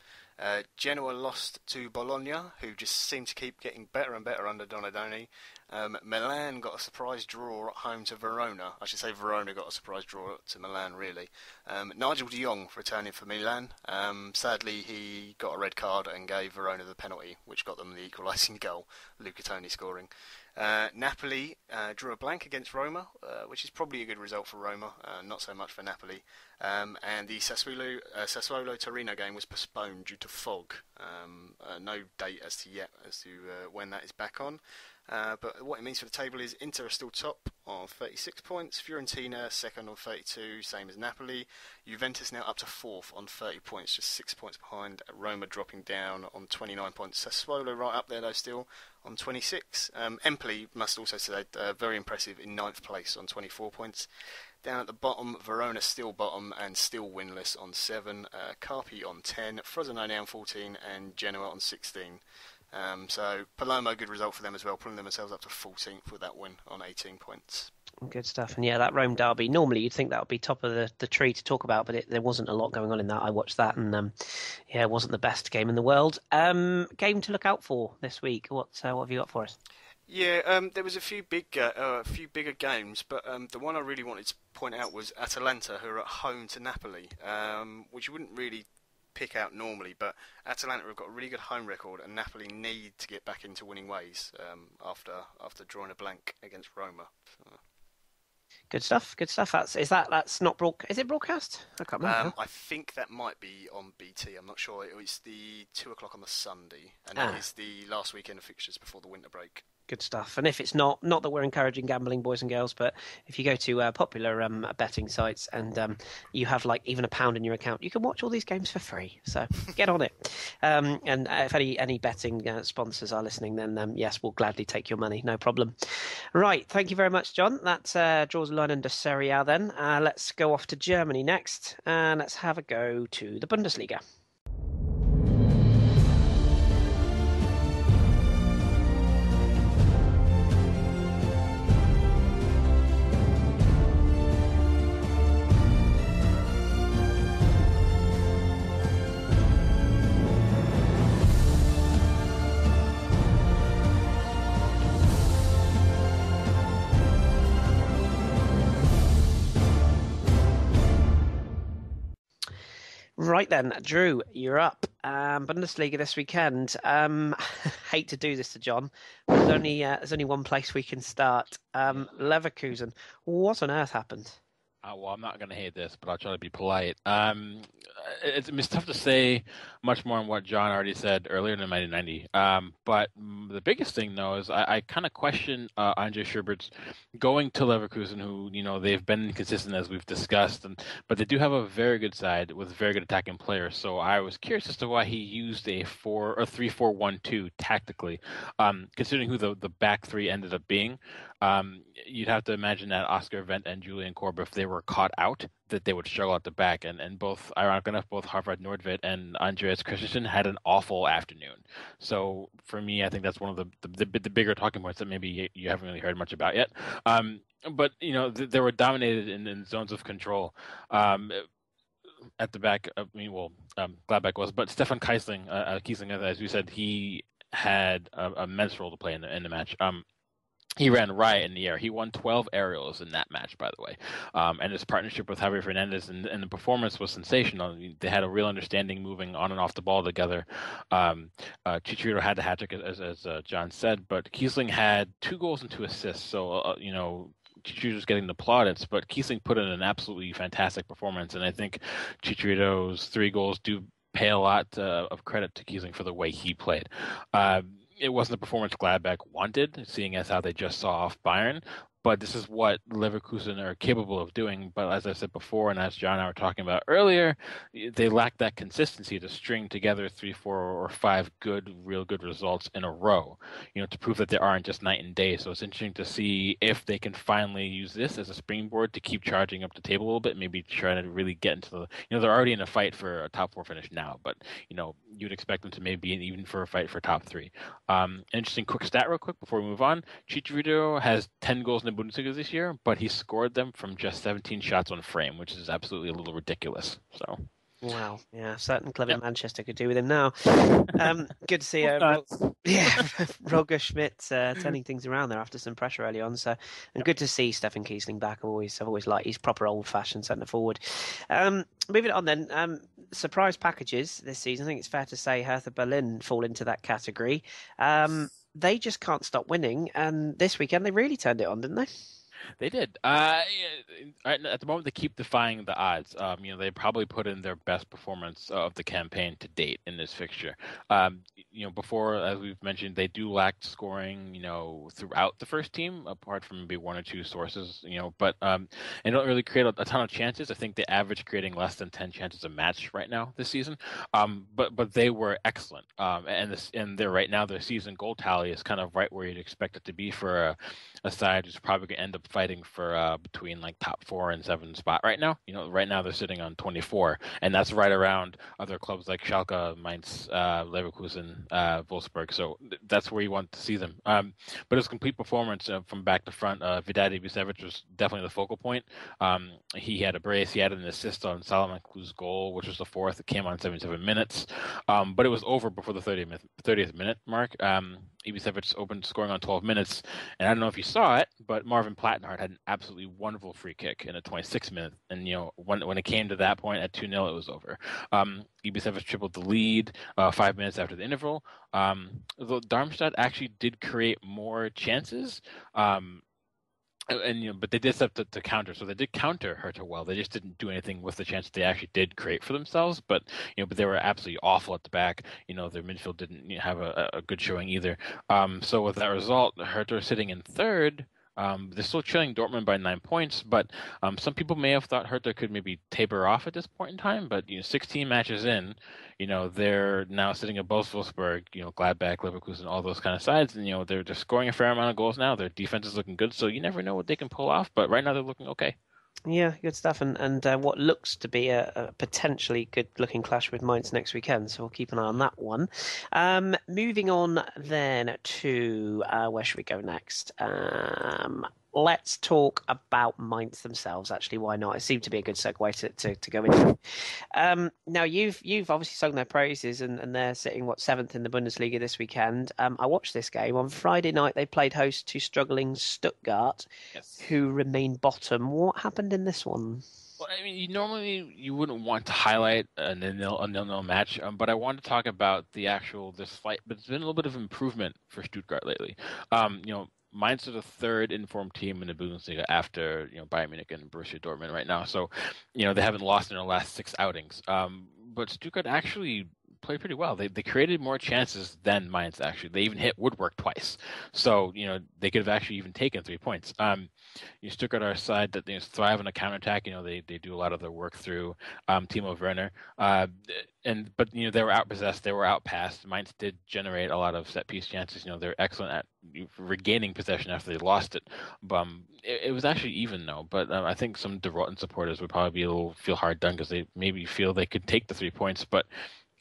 Genoa lost to Bologna, who just seemed to keep getting better and better under Donadoni. Milan got a surprise draw at home to Verona. I should say Verona got a surprise draw to Milan, really. Nigel de Jong returning for Milan. Sadly, he got a red card and gave Verona the penalty, which got them the equalising goal, Luca Toni scoring. Napoli drew a blank against Roma, which is probably a good result for Roma, not so much for Napoli. And the Sassuolo-Torino game was postponed due to fog. No date as to when that is back on. But what it means for the table is Inter are still top on 36 points, Fiorentina second on 32, same as Napoli. Juventus now up to 4th on 30 points, just 6 points behind. Roma dropping down on 29 points. Sassuolo right up there though still on 26. Empoli, must also say, very impressive in 9th place on 24 points. Down at the bottom, Verona still bottom and still winless on 7. Carpi on 10, Frosinone on 14 and Genoa on 16. So Palermo, good result for them as well, pulling themselves up to 14th with that win on 18 points. Good stuff. And that Rome derby, normally you'd think that would be top of the tree to talk about, but there wasn't a lot going on in that. I watched that, and it wasn't the best game in the world. Game to look out for this week. What have you got for us? Yeah, there was a few bigger games, but the one I really wanted to point out was Atalanta, who are at home to Napoli, which you wouldn't really pick out normally, but Atalanta have got a really good home record, and Napoli need to get back into winning ways after drawing a blank against Roma. So. Good stuff. That's not broadcast. Is it broadcast? I can't remember. I think that might be on BT. I'm not sure. It's the 2:00 on the Sunday, and that is the last weekend of fixtures before the winter break. Good stuff. And if it's not that we're encouraging gambling, boys and girls, but if you go to popular betting sites and you have like even £1 in your account, you can watch all these games for free. So get on it. And if any betting sponsors are listening, then yes, we'll gladly take your money. No problem. Right. Thank you very much, John. That draws a line under Serie A then. Let's go off to Germany next, and let's have a go to the Bundesliga. Right then, Drew, you're up. Bundesliga this weekend. Hate to do this to John, but there's only one place we can start. Leverkusen. What on earth happened? Well, I'm not going to hate this, but I'll try to be polite. It's tough to say much more on what John already said earlier in the 1990. But the biggest thing, though, is I kind of question Andre Schubert's going to Leverkusen, who, they've been inconsistent as we've discussed, but they do have a very good side with very good attacking players. So I was curious as to why he used a 3-4-1-2 tactically, considering who the back three ended up being. You'd have to imagine that Oscar Wendt and Julian Korb, if they were caught out, that they would struggle at the back. And both, ironic enough, both Harvard Nordved and Andreas Christensen had an awful afternoon. So for me, I think that's one of the bigger talking points that maybe you haven't really heard much about yet. But they were dominated in zones of control. At the back, Gladbach was, but Stefan Kiesling, as we said, he had a immense role to play in the match. He ran riot in the air. He won 12 aerials in that match, by the way. And his partnership with Javier Fernandez and the performance was sensational. They had a real understanding moving on and off the ball together. Chicharito had the hat trick, as John said, but Kiesling had 2 goals and 2 assists. So, Chicharito's getting the plaudits, but Kiesling put in an absolutely fantastic performance. And I think Chicharito's 3 goals do pay a lot of credit to Kiesling for the way he played. It wasn't the performance Gladbach wanted, seeing as how they just saw off Bayern. But this is what Leverkusen are capable of doing. But as I said before, and as John and I were talking about earlier, they lack that consistency to string together 3, 4, or 5 real good results in a row, to prove that they aren't just night and day. So it's interesting to see if they can finally use this as a springboard to keep charging up the table a little bit, maybe trying to really get into the, they're already in a fight for a top 4 finish now, but, you'd expect them to maybe be even for a fight for top 3. Interesting quick stat real quick before we move on. Chicharito has 10 goals in the Bundesliga this year, but he scored them from just 17 shots on frame, which is absolutely a little ridiculous. So, wow, yeah, certain club in Manchester could do with him now. Good to see Roger Schmidt turning things around there after some pressure early on. So, and good to see Stefan Kiesling back. I've always liked he's proper old-fashioned centre forward. Moving on then, surprise packages this season. I think it's fair to say Hertha Berlin fall into that category. They just can't stop winning, and this weekend they really turned it on, didn't they? They did. At the moment, they keep defying the odds. They probably put in their best performance of the campaign to date in this fixture. Before, as we've mentioned, they do lack scoring, throughout the first team, apart from maybe 1 or 2 sources, but and don't really create a ton of chances. I think they average creating less than 10 chances a match right now this season. But they were excellent. And they're right now, their season goal tally is kind of right where you'd expect it to be for a side who's probably going to end up fighting for between like top 4 and 7 spot right now. Right now they're sitting on 24, and that's right around other clubs like Schalke, Mainz, Leverkusen, Wolfsburg. So that's where you want to see them. But his complete performance from back to front, Vidal Ibisevic was definitely the focal point. He had a brace, he had an assist on Salomon Klu's goal, which was the 4th. It came on 77 minutes, but it was over before the 30th minute mark. Ibisevic opened scoring on 12 minutes, and I don't know if you saw it, but Marvin Plattenhardt had an absolutely wonderful free kick in the 26th minute, and when it came to that point at 2-0, it was over. Ibisevic tripled the lead 5 minutes after the interval. Though Darmstadt actually did create more chances. But they did stuff to counter, so they did counter Hertha well. They just didn't do anything with the chance that they actually did create for themselves. But they were absolutely awful at the back. Their midfield didn't have a good showing either. So with that result, Hertha sitting in 3rd. They're still trailing Dortmund by 9 points, but some people may have thought Hertha could maybe taper off at this point in time. But 16 matches in, they're now sitting above Wolfsburg, Gladbach, Leverkusen, all those kind of sides, and they're scoring a fair amount of goals now. Their defense is looking good, so you never know what they can pull off. But right now they're looking okay. Yeah, good stuff, and what looks to be a potentially good-looking clash with Mainz next weekend, so we'll keep an eye on that one. Moving on then to where should we go next? Let's talk about Mainz themselves. Actually, why not? It seemed to be a good segue to go into. Now you've obviously sung their praises, and they're sitting 7th in the Bundesliga this weekend. I watched this game on Friday night. They played host to struggling Stuttgart, Yes. who remain bottom. What happened in this one? Well, I mean, normally you wouldn't want to highlight a nil match, but I wanted to talk about this slight, but it's been a little bit of improvement for Stuttgart lately. Mainz are the third informed team in the Bundesliga after Bayern Munich and Borussia Dortmund right now. So, they haven't lost in their last 6 outings. But Stuttgart actually played pretty well. They created more chances than Mainz actually. They even hit woodwork twice. So they could have actually even taken 3 points. Stuttgart are a side that thrive on a counterattack. They do a lot of their work through Timo Werner. But they were outpossessed, they were outpassed. Mainz did generate a lot of set piece chances. They're excellent at regaining possession after they lost it. It was actually even though. But I think some De Rotten supporters would probably feel hard done because they maybe feel they could take the 3 points, but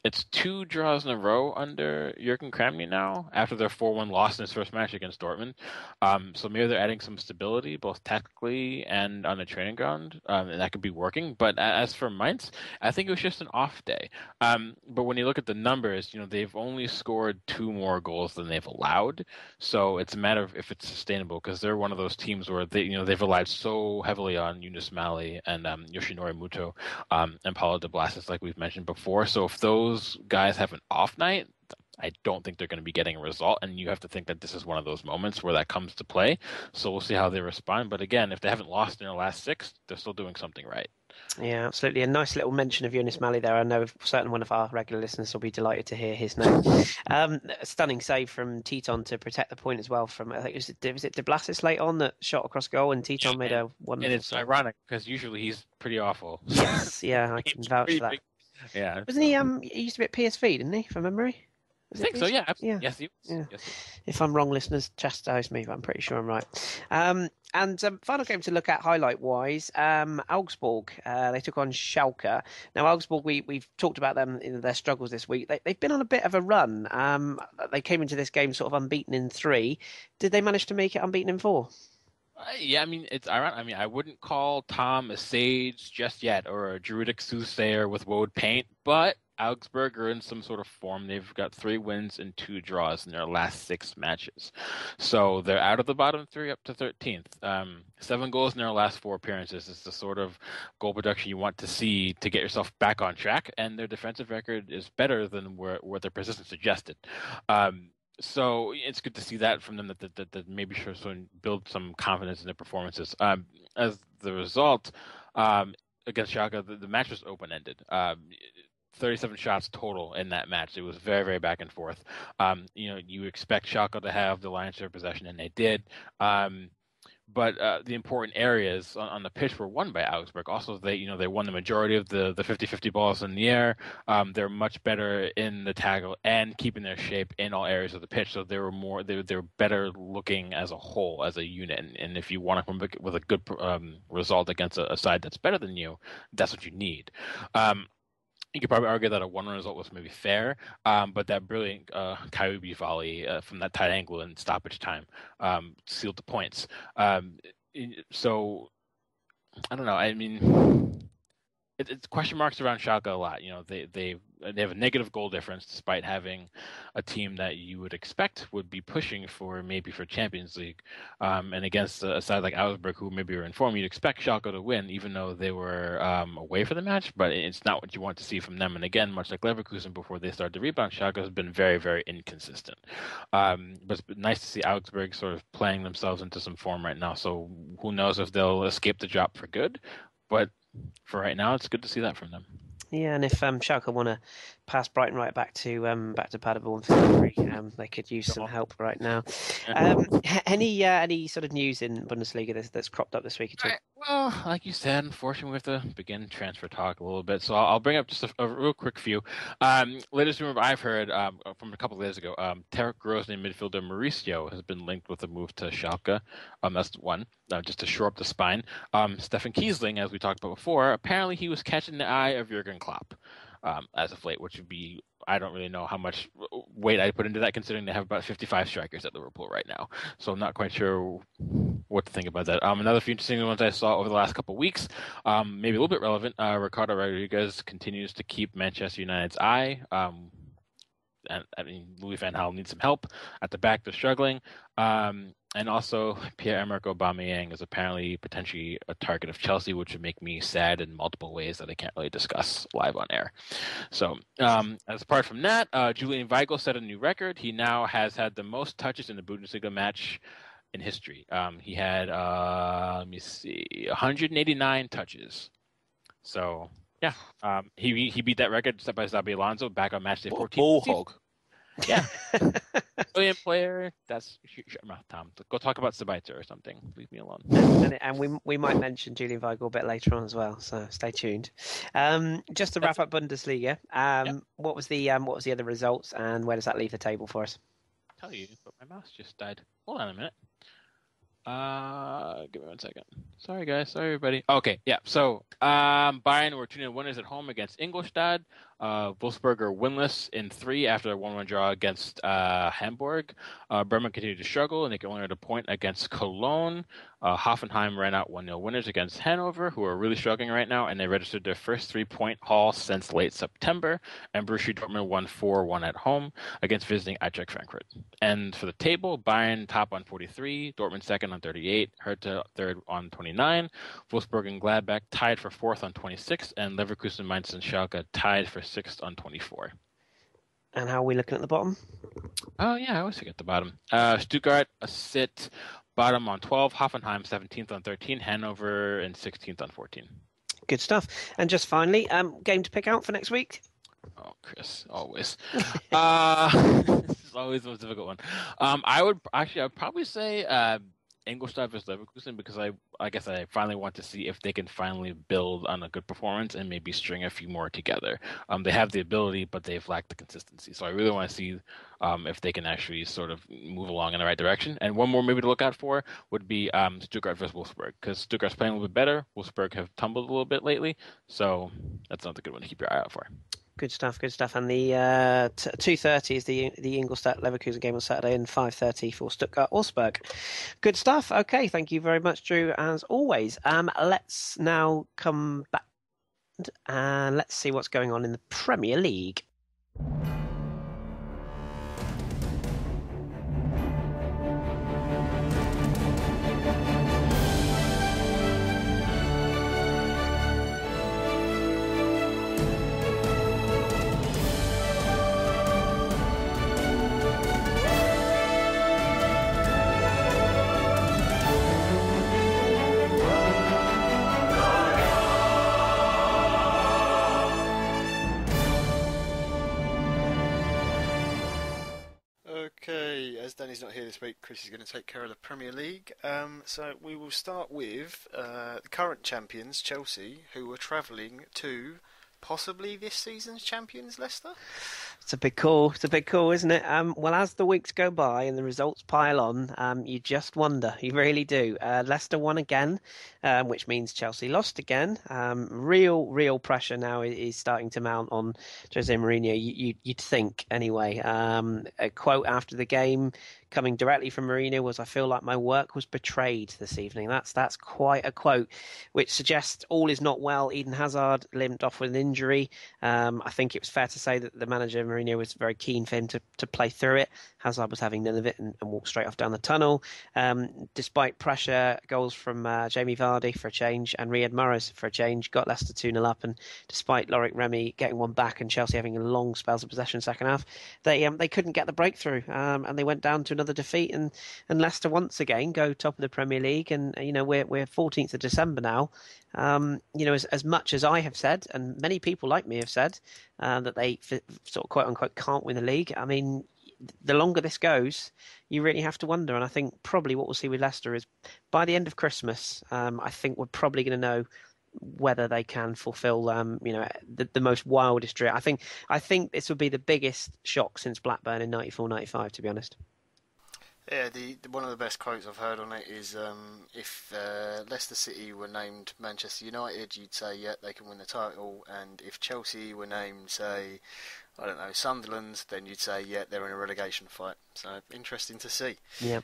it's 2 draws in a row under Jurgen Kramny now after their 4-1 loss in his first match against Dortmund. So maybe they're adding some stability both tactically and on the training ground, and that could be working. But as for Mainz, I think it was just an off day. But when you look at the numbers, they've only scored 2 more goals than they've allowed. So it's a matter of if it's sustainable because they're one of those teams where they've relied so heavily on Yunus Mali and Yoshinori Muto and Paulo de Blasis, like we've mentioned before. So if those guys have an off night, I don't think they're going to be getting a result, and you have to think that this is one of those moments where that comes to play. So we'll see how they respond. But again, if they haven't lost in their last 6, they're still doing something right. Yeah, absolutely. A nice little mention of Yunus Mali there. I know certain one of our regular listeners will be delighted to hear his name. A stunning save from Teton to protect the point as well. From I think was it De Blasis late on that shot across goal, and Teton made a wonderful. And it's save. Ironic because usually he's pretty awful. Yes, yeah, I can vouch for that. Yeah, wasn't he? He used to be at PSV, didn't he? From memory. I think so. Yeah. Yeah. Yes, he was. Yeah. Yes, he was. If I'm wrong, listeners, chastise me, but I'm pretty sure I'm right. Final game to look at highlight-wise, Augsburg. They took on Schalke. Now, Augsburg, we've talked about them in their struggles this week. They've been on a bit of a run. They came into this game sort of unbeaten in 3. Did they manage to make it unbeaten in 4? Yeah, I mean, it's ironic. I mean, I wouldn't call Tom a sage just yet or a druidic soothsayer with woad paint, but Augsburg are in some sort of form. They've got 3 wins and 2 draws in their last 6 matches. So they're out of the bottom 3 up to 13th. 7 goals in their last 4 appearances is the sort of goal production you want to see to get yourself back on track, and their defensive record is better than what their persistence suggested. So it's good to see that from them that maybe should build some confidence in their performances. As the result, against Schalke, the match was open-ended. 37 shots total in that match. It was very, very back and forth. You expect Schalke to have the lion's share of possession, and they did. But the important areas on the pitch were won by Augsburg. Also, they won the majority of the 50-50 balls in the air. They're much better in the tackle and keeping their shape in all areas of the pitch. So they were better looking as a whole, as a unit. And if you want to come with a good result against a side that's better than you, that's what you need. You could probably argue that a 1-1 result was maybe fair, but that brilliant Kaiubi volley from that tight angle in stoppage time sealed the points. So, I don't know. I mean, it's question marks around Schalke a lot. They have a negative goal difference despite having a team that you would expect would be pushing for Champions League. And against a side like Augsburg, who maybe were in form, you'd expect Schalke to win, even though they were away for the match. But it's not what you want to see from them. And again, much like Leverkusen before they started to rebound, Schalke has been very, very inconsistent. But it's been nice to see Augsburg sort of playing themselves into some form right now. So who knows if they'll escape the drop for good. But for right now, it's good to see that from them. Yeah, and if Schalke want to pass Brighton right back to Paderborn for February, they could use some help right now. Any sort of news in Bundesliga that's cropped up this week at all? Well, like you said, unfortunately, we have to begin transfer talk a little bit. So I'll bring up just a real quick few. Latest rumor I've heard from a couple of days ago, Tarek Grozny midfielder Mauricio has been linked with a move to Schalke. That's one, just to shore up the spine. Stefan Kiesling, as we talked about before, apparently he was catching the eye of Jurgen Klopp as of late, which would be, I don't really know how much weight I put into that, considering they have about 55 strikers at Liverpool right now. So I'm not quite sure what to think about that. Another few interesting ones I saw over the last couple of weeks, maybe a little bit relevant. Ricardo Rodriguez continues to keep Manchester United's eye. and I mean, Louis van Gaal needs some help at the back. They're struggling. And also, Pierre-Emerick Aubameyang is apparently potentially a target of Chelsea, which would make me sad in multiple ways that I can't really discuss live on air. So, as apart from that, Julian Weigl set a new record. He now has had the most touches in the Bundesliga match in history. He had, 189 touches. So, yeah, he beat that record set by Xabi Alonso back on match day 14. Ball hog. Yeah. Brilliant player. That's shut your mouth, Tom. Go talk about Sabitzer or something. Leave me alone. And we might mention Julian Weigl a bit later on as well, so stay tuned. Just to wrap up Bundesliga, what was the other results, and where does that leave the table for us? I'll tell you, but my mouse just died. Hold on a minute. Give me 1 second. Sorry, guys. Sorry, everybody. Okay, yeah. So, Bayern were 2-0 winners at home against Ingolstadt. Wolfsburg are winless in 3 after a 1-1 draw against Hamburg. Bremen continued to struggle, and they could only earn a point against Cologne. Hoffenheim ran out 1-0 winners against Hanover, who are really struggling right now, and they registered their first 3-point haul since late September. And Borussia Dortmund won 4-1 at home against visiting Eintracht Frankfurt. And for the table, Bayern top on 43, Dortmund second on 38, Hertha third on 29, Wolfsburg and Gladbach tied for fourth on 26, and Leverkusen, Mainz, and Schalke tied for sixth on 24. And how are we looking at the bottom? Oh, yeah, I always forget the bottom. Stuttgart sit bottom on 12, Hoffenheim 17th on 13, Hanover and 16th on 14. Good stuff. And just finally, game to pick out for next week? Oh, Kris, always. This is always the most difficult one. I'd probably say Ingolstadt versus Leverkusen, because I guess I finally want to see if they can finally build on a good performance and maybe string a few more together. They have the ability, but they've lacked the consistency. So I really want to see if they can actually sort of move along in the right direction. And one more maybe to look out for would be Stuttgart versus Wolfsburg, because Stuttgart's playing a little bit better. Wolfsburg have tumbled a little bit lately, so that's another good one to keep your eye out for. Good stuff, good stuff. And the 2:30 is the Ingolstadt Leverkusen game on Saturday, and 5:30 for Stuttgart Wolfsburg. Good stuff. Okay, thank you very much, Drew, as always. Let's now come back and let's see what's going on in the Premier League. Okay, as Danny's not here this week, Kris is going to take care of the Premier League. So we will start with the current champions, Chelsea, who are travelling to possibly this season's champions, Leicester. It's a big call. It's a big call, isn't it? Well, as the weeks go by and the results pile on, you just wonder. You really do. Leicester won again, which means Chelsea lost again. Real pressure now is starting to mount on Jose Mourinho. You'd think, anyway. A quote after the game coming directly from Mourinho was, "I feel like my work was betrayed this evening." That's quite a quote, which suggests all is not well. Eden Hazard limped off with an injury. I think it was fair to say that the manager Mourinho was very keen for him to play through it. Hazard was having none of it and walked straight off down the tunnel. Despite pressure, goals from Jamie Vardy for a change and Riyad Mahrez for a change got Leicester 2-0 up. And despite Loic Remy getting one back and Chelsea having long spells of possession second half, they couldn't get the breakthrough, and they went down to another defeat. And Leicester once again go top of the Premier League. And we're 14th of December now. As much as I have said, and many people like me have said, that they sort of quote unquote can't win the league. I mean, the longer this goes, you really have to wonder. And I think probably what we'll see with Leicester is by the end of Christmas, I think we're probably going to know whether they can fulfil, the most wildest dream. I think this would be the biggest shock since Blackburn in 94-95, to be honest. Yeah, the one of the best quotes I've heard on it is if Leicester City were named Manchester United, you'd say, yeah, they can win the title. And if Chelsea were named, say, I don't know, Sunderland, then you'd say, yeah, they're in a relegation fight. So interesting to see. Yeah.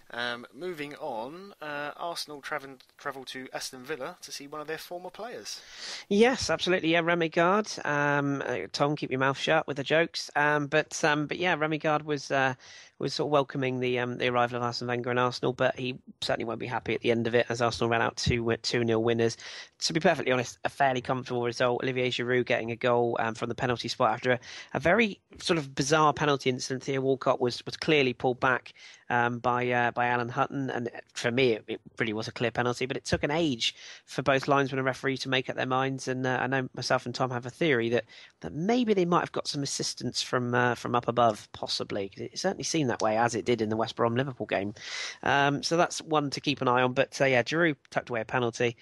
Moving on, Arsenal travel to Aston Villa to see one of their former players. Yes, absolutely. Yeah, Remy Gard. Tom, keep your mouth shut with the jokes. But yeah, Remy Gard was sort of welcoming the arrival of Arsene Wenger and Arsenal, but he certainly won't be happy at the end of it as Arsenal ran out 2-0 winners. To be perfectly honest, a fairly comfortable result. Olivier Giroud getting a goal from the penalty spot after a very sort of bizarre penalty incident. Theo Walcott was clearly pulled back by Alan Hutton, and for me it really was a clear penalty, but it took an age for both linesmen and referee to make up their minds. And I know myself and Tom have a theory that maybe they might have got some assistance from up above, possibly. It certainly seemed that way, as it did in the West Brom Liverpool game. So that's one to keep an eye on. But yeah, Giroud tucked away a penalty,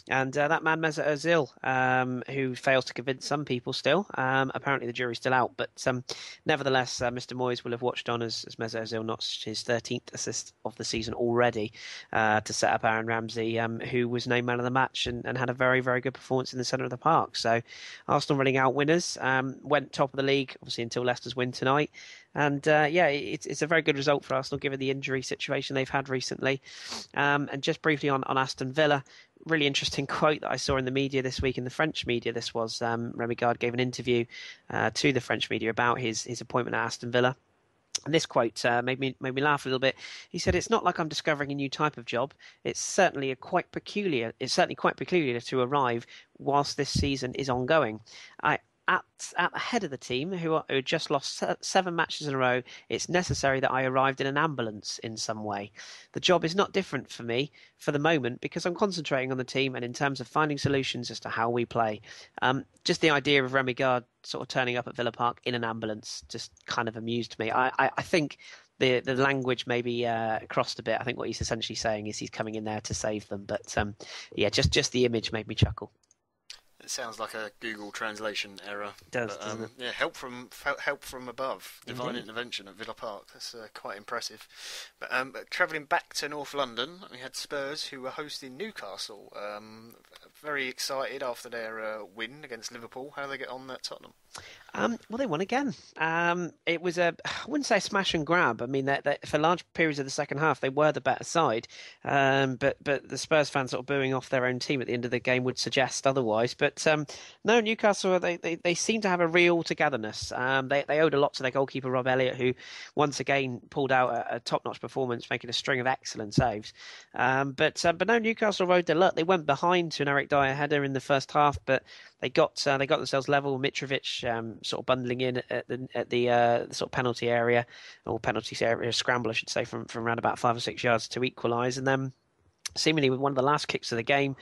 and that man Mesut Ozil, who fails to convince some people still. Apparently the jury's still out, but nevertheless, Mr. Moyes will have watched on as Mesut Ozil notched his 13th assist of the season already to set up Aaron Ramsey, who was named man of the match and had a very, very good performance in the centre of the park. So Arsenal running out winners, went top of the league, obviously, until Leicester's win tonight. And yeah, it's a very good result for Arsenal given the injury situation they've had recently. And just briefly on Aston Villa, really interesting quote that I saw in the media this week, in the French media. This was Remy Gard gave an interview to the French media about his appointment at Aston Villa. And this quote made me laugh a little bit. He said, "It's not like I'm discovering a new type of job. It's certainly quite peculiar to arrive whilst this season is ongoing. At the head of the team, who just lost 7 matches in a row, it's necessary that I arrived in an ambulance in some way. The job is not different for me for the moment because I'm concentrating on the team and in terms of finding solutions as to how we play." Just the idea of Remy Gard sort of turning up at Villa Park in an ambulance just kind of amused me. I think the language maybe crossed a bit. I think what he's essentially saying is he's coming in there to save them. But yeah, just the image made me chuckle. It sounds like a Google translation error. It does, doesn't it? Yeah, help from above, divine Indeed. Intervention at Villa Park. That's quite impressive. But travelling back to North London, we had Spurs who were hosting Newcastle. Very excited after their win against Liverpool. How do they get on at Tottenham? Well, they won again. It was I wouldn't say smash and grab. I mean, for large periods of the second half, they were the better side. But the Spurs fans sort of booing off their own team at the end of the game would suggest otherwise. But no, Newcastle, they seem to have a real togetherness. They owed a lot to their goalkeeper, Rob Elliott, who once again pulled out a top-notch performance, making a string of excellent saves. But no, Newcastle rode their luck. They went behind to an Eric Dyer header in the first half, but they got themselves level. Mitrovic sort of bundling in at the sort of penalty area scramble, I should say, from around about 5 or 6 yards to equalise, and then seemingly with one of the last kicks of the game,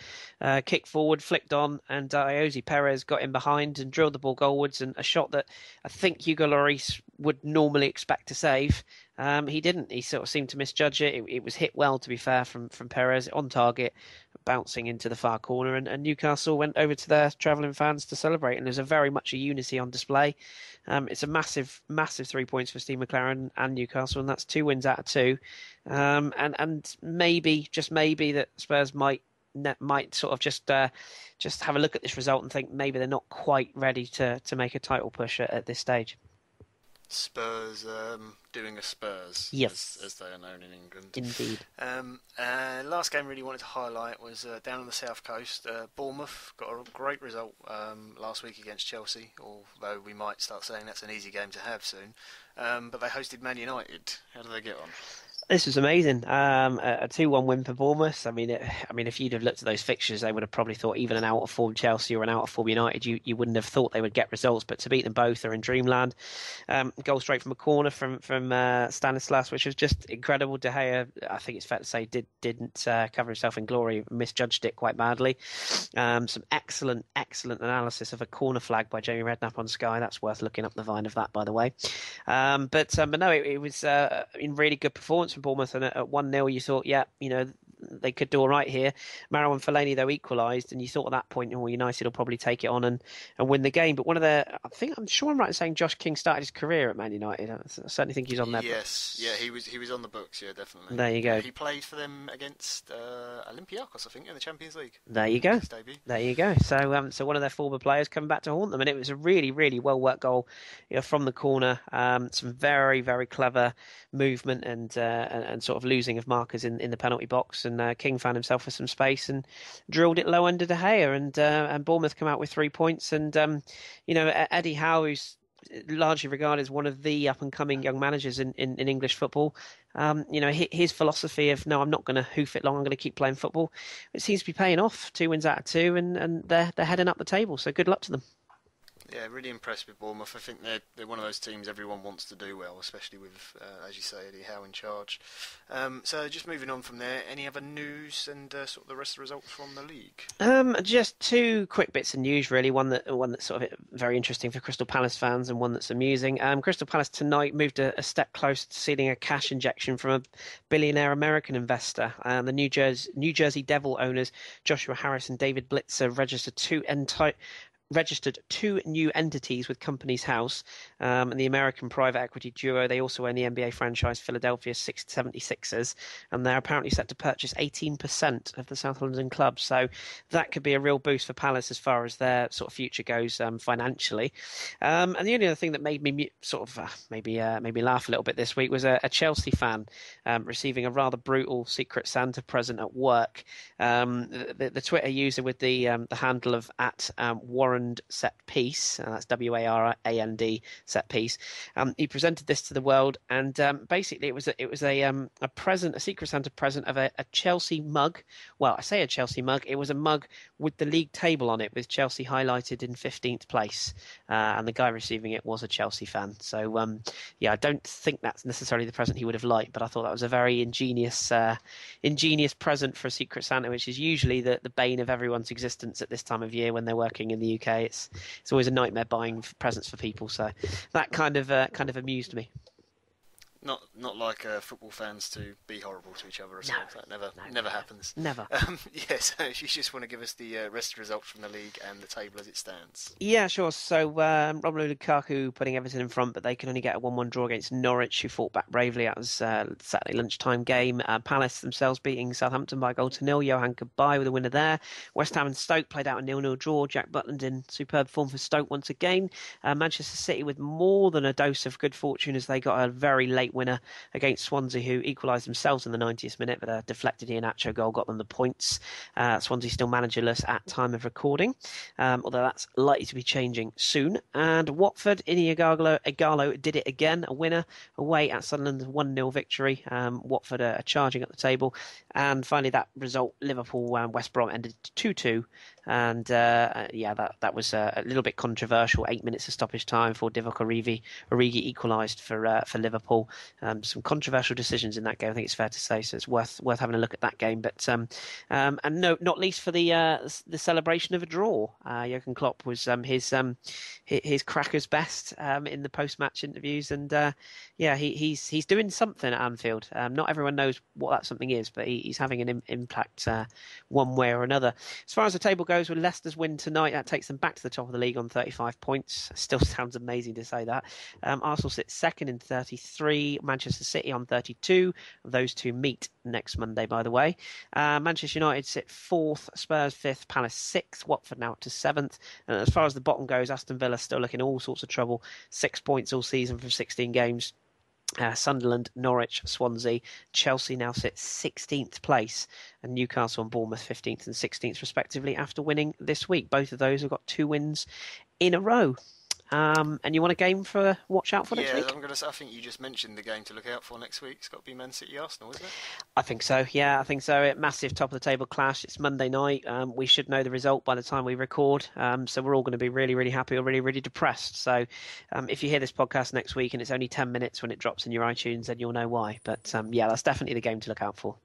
kicked forward, flicked on, and Iosi Perez got in behind and drilled the ball goalwards, and a shot that I think Hugo Lloris would normally expect to save. He didn't. He sort of seemed to misjudge it. It was hit well, to be fair, from Perez, on target, bouncing into the far corner, and Newcastle went over to their travelling fans to celebrate, and there's very much a unity on display. It's a massive 3 points for Steve McLaren and Newcastle, and that's 2 wins out of 2. And maybe, just maybe, that Spurs might sort of just have a look at this result and think maybe they're not quite ready to make a title push at this stage. Spurs doing a Spurs, yes, as they are known in England. Indeed. Last game really wanted to highlight was down on the south coast. Bournemouth got a great result last week against Chelsea, although we might start saying that's an easy game to have soon. But they hosted Man United. How do they get on? This was amazing. A 2-1 win for Bournemouth. I mean, if you'd have looked at those fixtures, they would have probably thought even an out-of-form Chelsea or an out-of-form United, you wouldn't have thought they would get results. But to beat them both, they're in dreamland. Goal straight from a corner from Stanislas, which was just incredible. De Gea, I think it's fair to say, didn't cover himself in glory, misjudged it quite badly. Some excellent analysis of a corner flag by Jamie Redknapp on Sky. That's worth looking up the vine of that, by the way. But no, it was in really good performance for Bournemouth, and at 1-0 you thought, yeah, they could do all right here. Marrow and Fellaini, though, equalised, and you thought at that point, oh, United will probably take it on and win the game. But I'm sure I'm right in saying Josh King started his career at Man United. I certainly think he's on there. Yes, yeah, he was on the books, yeah, definitely. There you go. He played for them against Olympiacos, I think, in the Champions League. There you go. His debut. There you go. So, so one of their former players coming back to haunt them, and it was a really, really well worked goal, from the corner. Some very, very clever movement and sort of losing of markers in the penalty box, and King found himself with some space and drilled it low under De Gea, and Bournemouth come out with 3 points, and Eddie Howe, who's largely regarded as one of the up-and-coming young managers in English football. His philosophy of, no, I'm not going to hoof it long, I'm going to keep playing football, it seems to be paying off. 2 wins out of 2, and they're heading up the table, so good luck to them. Yeah, really impressed with Bournemouth. I think they're one of those teams everyone wants to do well, especially with, as you say, Eddie Howe in charge. So just moving on from there, any other news and sort of the rest of the results from the league? Just 2 quick bits of news, really. One that's sort of very interesting for Crystal Palace fans, and one that's amusing. Crystal Palace tonight moved a step closer to sealing a cash injection from a billionaire American investor. The New Jersey Devil owners Joshua Harris and David Blitzer registered 2 new entities with Companies House, and the American private equity duo. They also own the NBA franchise Philadelphia 76ers, and they're apparently set to purchase 18% of the South London club. So that could be a real boost for Palace as far as their sort of future goes financially. And the only other thing that made me sort of maybe laugh a little bit this week was a Chelsea fan receiving a rather brutal Secret Santa present at work. The Twitter user with the handle of @Warren set piece, that's WARAND set piece. He presented this to the world, and basically it was a present, a Secret Santa present of a Chelsea mug. Well, I say a Chelsea mug. It was a mug with the league table on it, with Chelsea highlighted in 15th place, and the guy receiving it was a Chelsea fan. So I don't think that's necessarily the present he would have liked, but I thought that was a very ingenious present for a Secret Santa, which is usually the bane of everyone's existence at this time of year when they're working in the UK. It's always a nightmare buying presents for people, so that kind of amused me. Not like football fans to be horrible to each other or something. That never happens. Never. So if you just want to give us the rest of the results from the league and the table as it stands. Yeah, sure. So Romelu Lukaku putting Everton in front, but they can only get a 1-1 draw against Norwich, who fought back bravely. That was Saturday lunchtime game. Palace themselves beating Southampton by 1-0. Johan Cabaye with a winner there. West Ham and Stoke played out a 0-0 draw. Jack Butland in superb form for Stoke once again. Manchester City with more than a dose of good fortune, as they got a very late winner against Swansea, who equalised themselves in the 90th minute, but a deflected Iheanacho goal got them the points. Swansea still managerless at time of recording, although that's likely to be changing soon. And Watford, Ini Igalo did it again, a winner away at Sunderland's 1-0 victory. Watford are charging up the table. And finally, that result, Liverpool and West Brom ended 2-2. And that was a little bit controversial. 8 minutes of stoppage time for Divock Origi equalised for Liverpool. Some controversial decisions in that game, I think it's fair to say. So it's worth having a look at that game. But and no, not least for the celebration of a draw. Jurgen Klopp was his cracker's best in the post-match interviews, and he's doing something at Anfield. Not everyone knows what that something is, but he's having an impact one way or another. As far as the table goes, with Leicester's win tonight, that takes them back to the top of the league on 35 points. Still sounds amazing to say that. Arsenal sits second in 33, Manchester City on 32. Those two meet next Monday, by the way. Manchester United sit 4th, Spurs 5th, Palace 6th, Watford now up to 7th. And as far as the bottom goes, Aston Villa still looking all sorts of trouble. 6 points all season from 16 games. Sunderland, Norwich, Swansea, Chelsea now sit 16th place, and Newcastle and Bournemouth 15th and 16th respectively after winning this week. Both of those have got 2 wins in a row. And you want a game for watch out for next week? I think you just mentioned the game to look out for next week. It's got to be Man City Arsenal, isn't it? I think so. Yeah, I think so. Massive top of the table clash. It's Monday night. We should know the result by the time we record. So we're all going to be really, really happy or really, really depressed. So if you hear this podcast next week and it's only 10 minutes when it drops in your iTunes, then you'll know why. But that's definitely the game to look out for.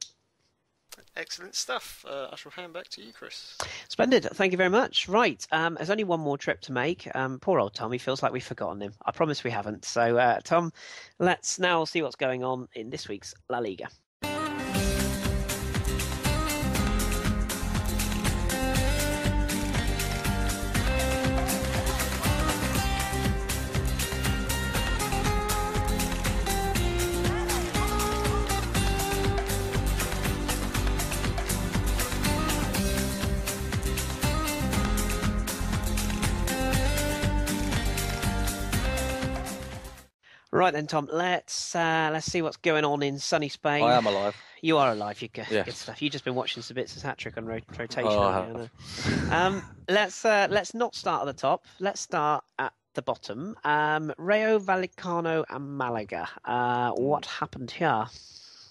Excellent stuff. I shall hand back to you, Kris. Splendid. Thank you very much. Right. There's only one more trip to make. Poor old Tom. He feels like we've forgotten him. I promise we haven't. So, Tom, let's now see what's going on in this week's La Liga. Right then, Tom. Let's see what's going on in sunny Spain. I am alive. You are alive. You good Yes. stuff. You've just been watching Sabitzer's hat trick on rotation. Oh, I haven't you? I know. Let's not start at the top. Let's start at the bottom. Rayo Vallecano and Malaga. What happened here?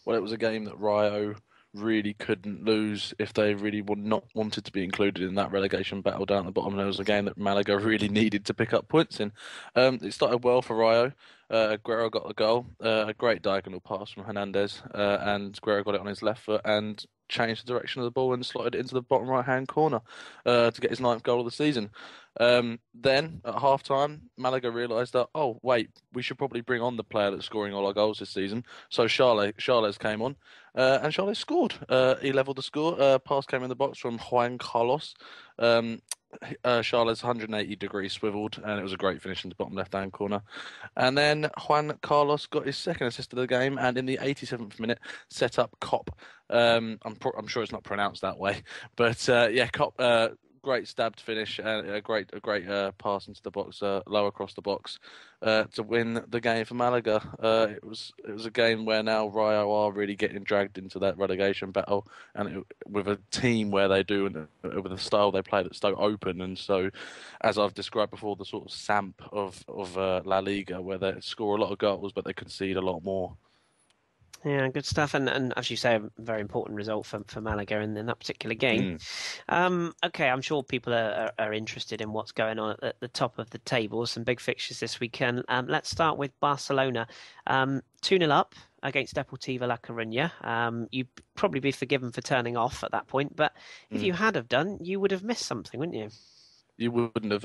Well, it was a game that Rio really couldn't lose if they really would not wanted to be included in that relegation battle down at the bottom. And it was a game that Malaga really needed to pick up points in. It started well for Rio. Guerrero got the goal, a great diagonal pass from Hernandez, and Guerrero got it on his left foot and changed the direction of the ball and slotted it into the bottom right-hand corner to get his 9th goal of the season. Then at half-time, Malaga realised that, oh, wait, we should probably bring on the player that's scoring all our goals this season. So Charles came on, and Charles scored. He levelled the score. Pass came in the box from Juan Carlos. Charles 180 degrees swiveled, and it was a great finish in the bottom left-hand corner. And then Juan Carlos got his second assist of the game, and in the 87th minute, set up Cop. I'm sure it's not pronounced that way, but yeah, Cop. Great stabbed finish and a great pass into the box, low across the box, to win the game for Malaga. It was a game where now Rayo are really getting dragged into that relegation battle, and with a team where they do and with a style they play that's so open and so, as I've described before, the sort of samp of La Liga, where they score a lot of goals but they concede a lot more. Yeah, good stuff. And as you say, a very important result for Malaga in that particular game. Okay, I'm sure people are interested in what's going on at the top of the table. Some big fixtures this weekend. Let's start with Barcelona. 2-0 up against Deportivo La Coruña. You'd probably be forgiven for turning off at that point, but if you had have done, you would have missed something, wouldn't you? You wouldn't have.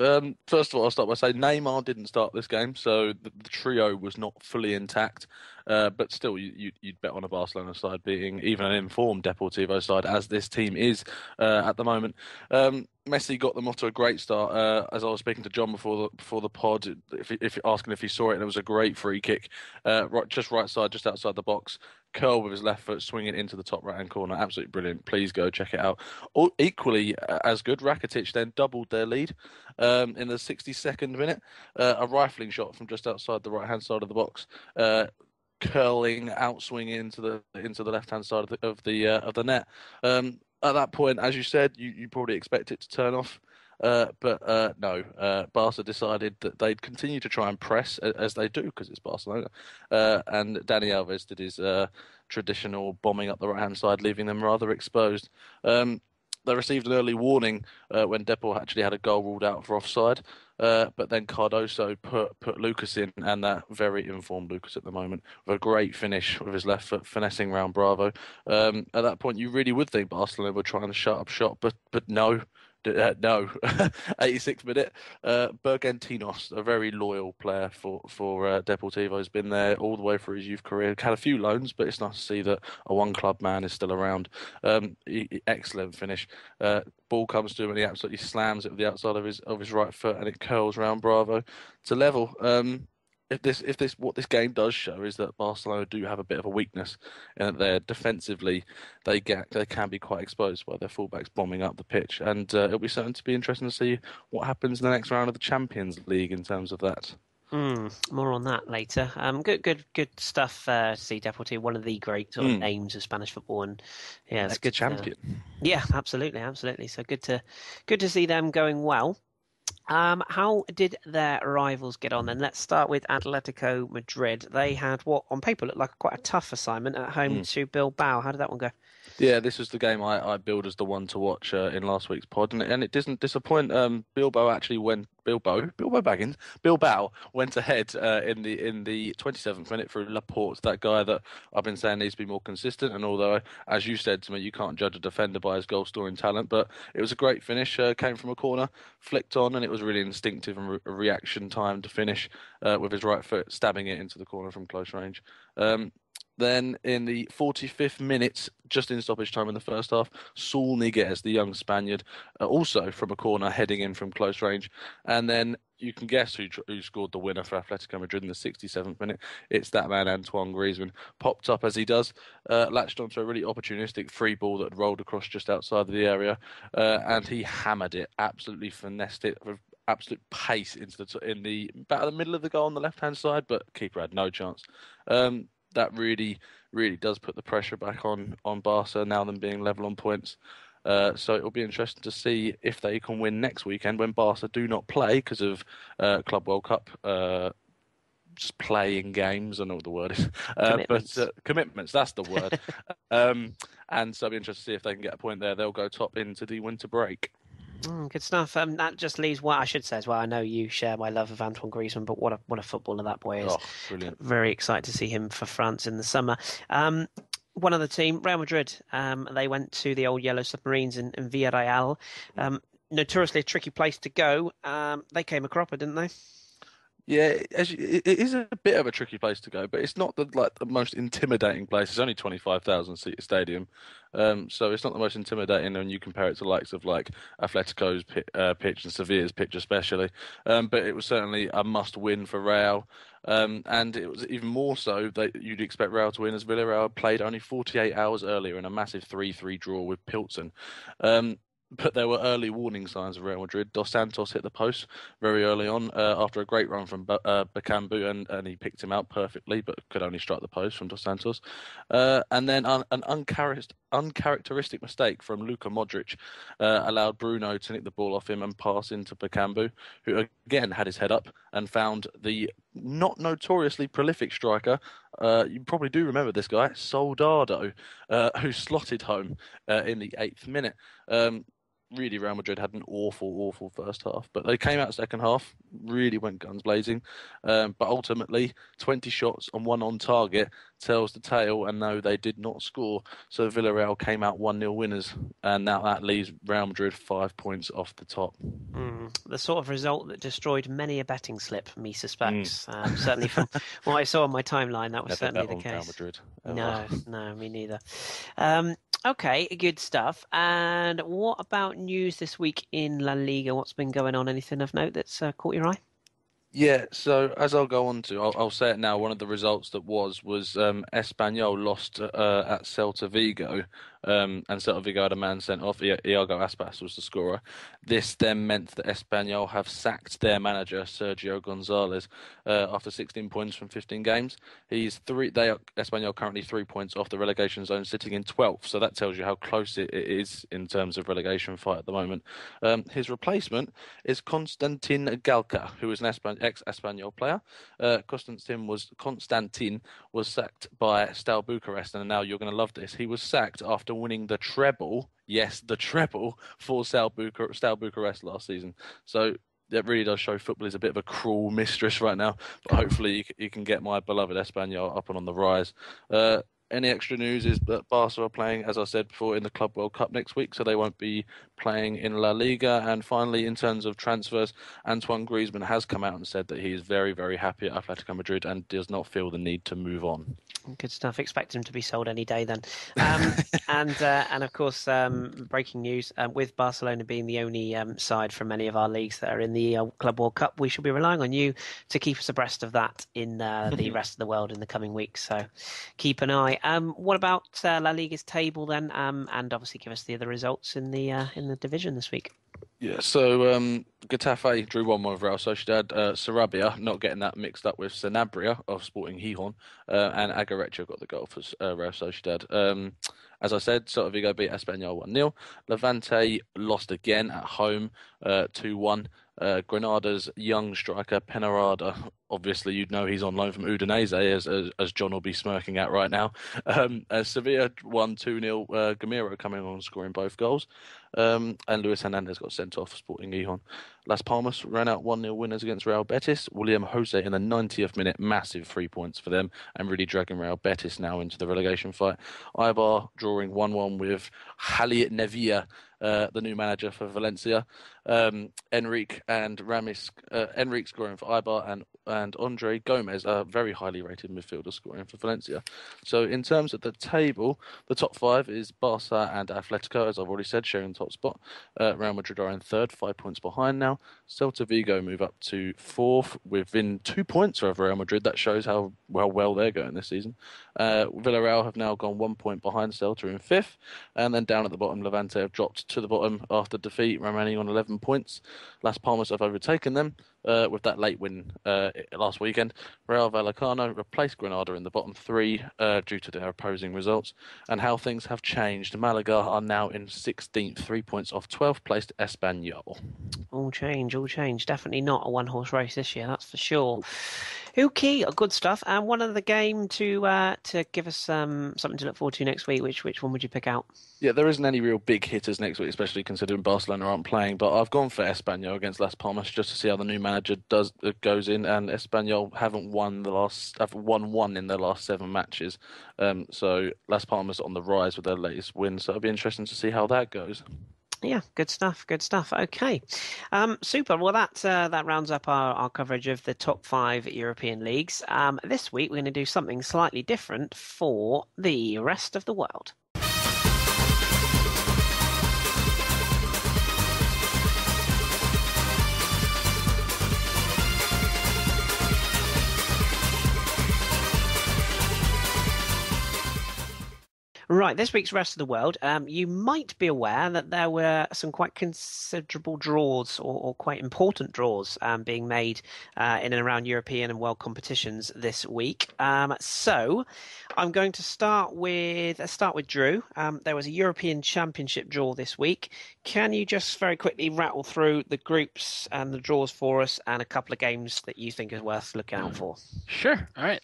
First of all, I'll start by saying Neymar didn't start this game, so the trio was not fully intact. But still, you'd bet on a Barcelona side beating even an informed Deportivo side, as this team is at the moment. Messi got them off to a great start. As I was speaking to John before the pod, if asking if he saw it, and it was a great free kick, right side, just outside the box. Curl with his left foot, swing it into the top right-hand corner. Absolutely brilliant. Please go check it out. Equally as good, Rakitic then doubled their lead in the 62nd minute. A rifling shot from just outside the right-hand side of the box, curling, outswinging into the left-hand side of the net. At that point, as you said, you probably expect it to turn off. But no, Barca decided that they'd continue to try and press, as they do, because it's Barcelona. And Dani Alves did his traditional bombing up the right-hand side, leaving them rather exposed. They received an early warning when Depor actually had a goal ruled out for offside. But then Cardoso put Lucas in, and that very informed Lucas at the moment, with a great finish with his left foot, finessing round Bravo. At that point, you really would think Barcelona were trying to shut up shop, but no. No, 86th minute. Bergantinos, a very loyal player for Deportivo, has been there all the way through his youth career. Had a few loans, but it's nice to see that a one-club man is still around. Excellent finish. Ball comes to him and he absolutely slams it with the outside of his right foot, and it curls round Bravo to level. What this game does show is that Barcelona do have a bit of a weakness, and that they're defensively they can be quite exposed by their fullbacks bombing up the pitch, and it'll be something to be interesting to see what happens in the next round of the Champions League in terms of that. More on that later. Good stuff. To see Deportivo, one of the great sort of names of Spanish football, and yeah, it's good. Champion. Yeah, absolutely. So good to see them going well. How did their rivals get on then? Let's start with Atletico Madrid. They had what on paper looked like quite a tough assignment at home to Bilbao. How did that one go? Yeah, this was the game I billed as the one to watch in last week's pod, and it doesn't disappoint. Bilbao actually went Bilbao went ahead in the 27th minute through Laporte, that guy that I've been saying needs to be more consistent. And although, as you said to me, you can't judge a defender by his goal scoring talent, but it was a great finish. Came from a corner, flicked on, and it was really instinctive and reaction time to finish with his right foot, stabbing it into the corner from close range. Then in the 45th minute, just in stoppage time in the first half, Saul Niguez, the young Spaniard, also from a corner, heading in from close range. And then you can guess who scored the winner for Atletico Madrid in the 67th minute. It's that man, Antoine Griezmann. Popped up as he does, latched onto a really opportunistic free ball that rolled across just outside of the area, and he hammered it, absolutely finessed it with absolute pace into about the middle of the goal on the left-hand side, but keeper had no chance. That really does put the pressure back on Barca now, them being level on points. So it'll be interesting to see if they can win next weekend when Barca do not play because of Club World Cup. Just playing games, I know what the word is, Commitments. but commitments, that's the word. And so I'll be interested to see if they can get a point there. They'll go top into the winter break. Good stuff. That just leaves what I should say as well. I know you share my love of Antoine Griezmann, but what a footballer that boy is. Oh, brilliant. Very excited to see him for France in the summer. One other team, Real Madrid, they went to the old Yellow Submarines in Villarreal. Notoriously a tricky place to go. They came a cropper, didn't they? Yeah, it is a bit of a tricky place to go, but it's not the most intimidating place. It's only 25,000 seat stadium, so it's not the most intimidating when you compare it to the likes of like Atletico's pitch and Sevilla's pitch especially. But it was certainly a must-win for Real, and it was even more so that you'd expect Real to win as Villarreal played only 48 hours earlier in a massive 3-3 draw with Pilsen. But there were early warning signs of Real Madrid. Dos Santos hit the post very early on after a great run from Bakambu, and he picked him out perfectly, but could only strike the post from Dos Santos. And then an uncharacteristic mistake from Luka Modric allowed Bruno to nick the ball off him and pass into Bakambu, who again had his head up and found the not notoriously prolific striker. You probably do remember this guy, Soldado, who slotted home in the 8th minute. Really, Real Madrid had an awful first half, but they came out second half, really went guns blazing. But ultimately, 20 shots and 1 on target tells the tale, and no, they did not score. So Villarreal came out 1-0 winners, and now that leaves Real Madrid 5 points off the top. The sort of result that destroyed many a betting slip, me suspects. Certainly from what I saw on my timeline, that was certainly the case. Real Madrid. No, me neither. Okay, good stuff. And what about news this week in La Liga? What's been going on? Anything of note that's caught your eye? Yeah, so as I'll go on to, I'll say it now. One of the results that was Espanyol lost at Celta Vigo, and Celta Vigo had a man sent off. Iago Aspas was the scorer. This then meant that Espanyol have sacked their manager Sergio Gonzalez after 16 points from 15 games. Espanyol currently 3 points off the relegation zone, sitting in 12th. So that tells you how close it is in terms of relegation fight at the moment. His replacement is Constantin Galca, who is an ex-Espanyol player. Constantin was sacked by Steaua Bucharest, and now you're going to love this. He was sacked after winning the treble, yes, the treble, for Steaua Bucharest last season. So that really does show football is a bit of a cruel mistress right now, but hopefully you can get my beloved Espanyol up and on the rise. Any extra news is that Barca are playing, as I said before, in the Club World Cup next week, so they won't be playing in La Liga. And finally, in terms of transfers, Antoine Griezmann has come out and said that he is very, very happy at Atletico Madrid and does not feel the need to move on. Good stuff. Expect him to be sold any day then. And of course, breaking news, with Barcelona being the only side from many of our leagues that are in the Club World Cup, we shall be relying on you to keep us abreast of that in the rest of the world in the coming weeks. So keep an eye. What about La Liga's table then? And obviously give us the other results in the division this week. Yeah, so Getafe drew 1-1 with Real Sociedad. Sarabia, not getting that mixed up with Sanabria of Sporting Gijón, and Agarecho got the goal for Real Sociedad. As I said, Celta Vigo beat Espanyol 1-0. Levante lost again at home 2-1. Granada's young striker, Penarada, obviously you'd know he's on loan from Udinese, as John will be smirking at right now. Sevilla won 2-0, Gamero coming on scoring both goals. And Luis Hernandez got sent off for Sporting Gijón. Las Palmas ran out 1-0 winners against Real Betis. William Jose in the 90th minute, massive 3 points for them, and really dragging Real Betis now into the relegation fight. Eibar drawing 1-1 with Hali Nevilla, the new manager for Valencia. Enrique and Ramis, Enrique scoring for Eibar, and Andre Gomez, a very highly rated midfielder scoring for Valencia. So in terms of the table, the top 5 is Barca and Atletico, as I've already said, sharing the top spot. Real Madrid are in third, 5 points behind now. Celta Vigo move up to fourth within 2 points of Real Madrid. That shows how well they're going this season. Villarreal have now gone 1 point behind Celta in fifth, and then down at the bottom, Levante have dropped to the bottom after defeat, remaining on 11 points. Las Palmas have overtaken them with that late win last weekend. Real Vallecano replaced Granada in the bottom 3 due to their opposing results. And how things have changed. Malaga are now in 16th, 3 points off 12th placed Espanyol. All change. Definitely not a one-horse race this year, that's for sure. Okay, good stuff. And one other game to give us something to look forward to next week. Which one would you pick out? Yeah, there isn't any real big hitters next week, especially considering Barcelona aren't playing. But I've gone for Espanyol against Las Palmas just to see how the new manager goes in. And Espanyol haven't won one in their last 7 matches. So Las Palmas on the rise with their latest win. So it'll be interesting to see how that goes. Yeah, good stuff. Okay, super. Well, that rounds up our coverage of the top 5 European leagues. This week we're going to do something slightly different for the rest of the world. Right, this week's Rest of the World, you might be aware that there were some quite considerable draws or quite important draws being made in and around European and world competitions this week. So I'm going to start with Drew. There was a European Championship draw this week. Can you just very quickly rattle through the groups and the draws for us and a couple of games that you think is worth looking out for? Sure. All right.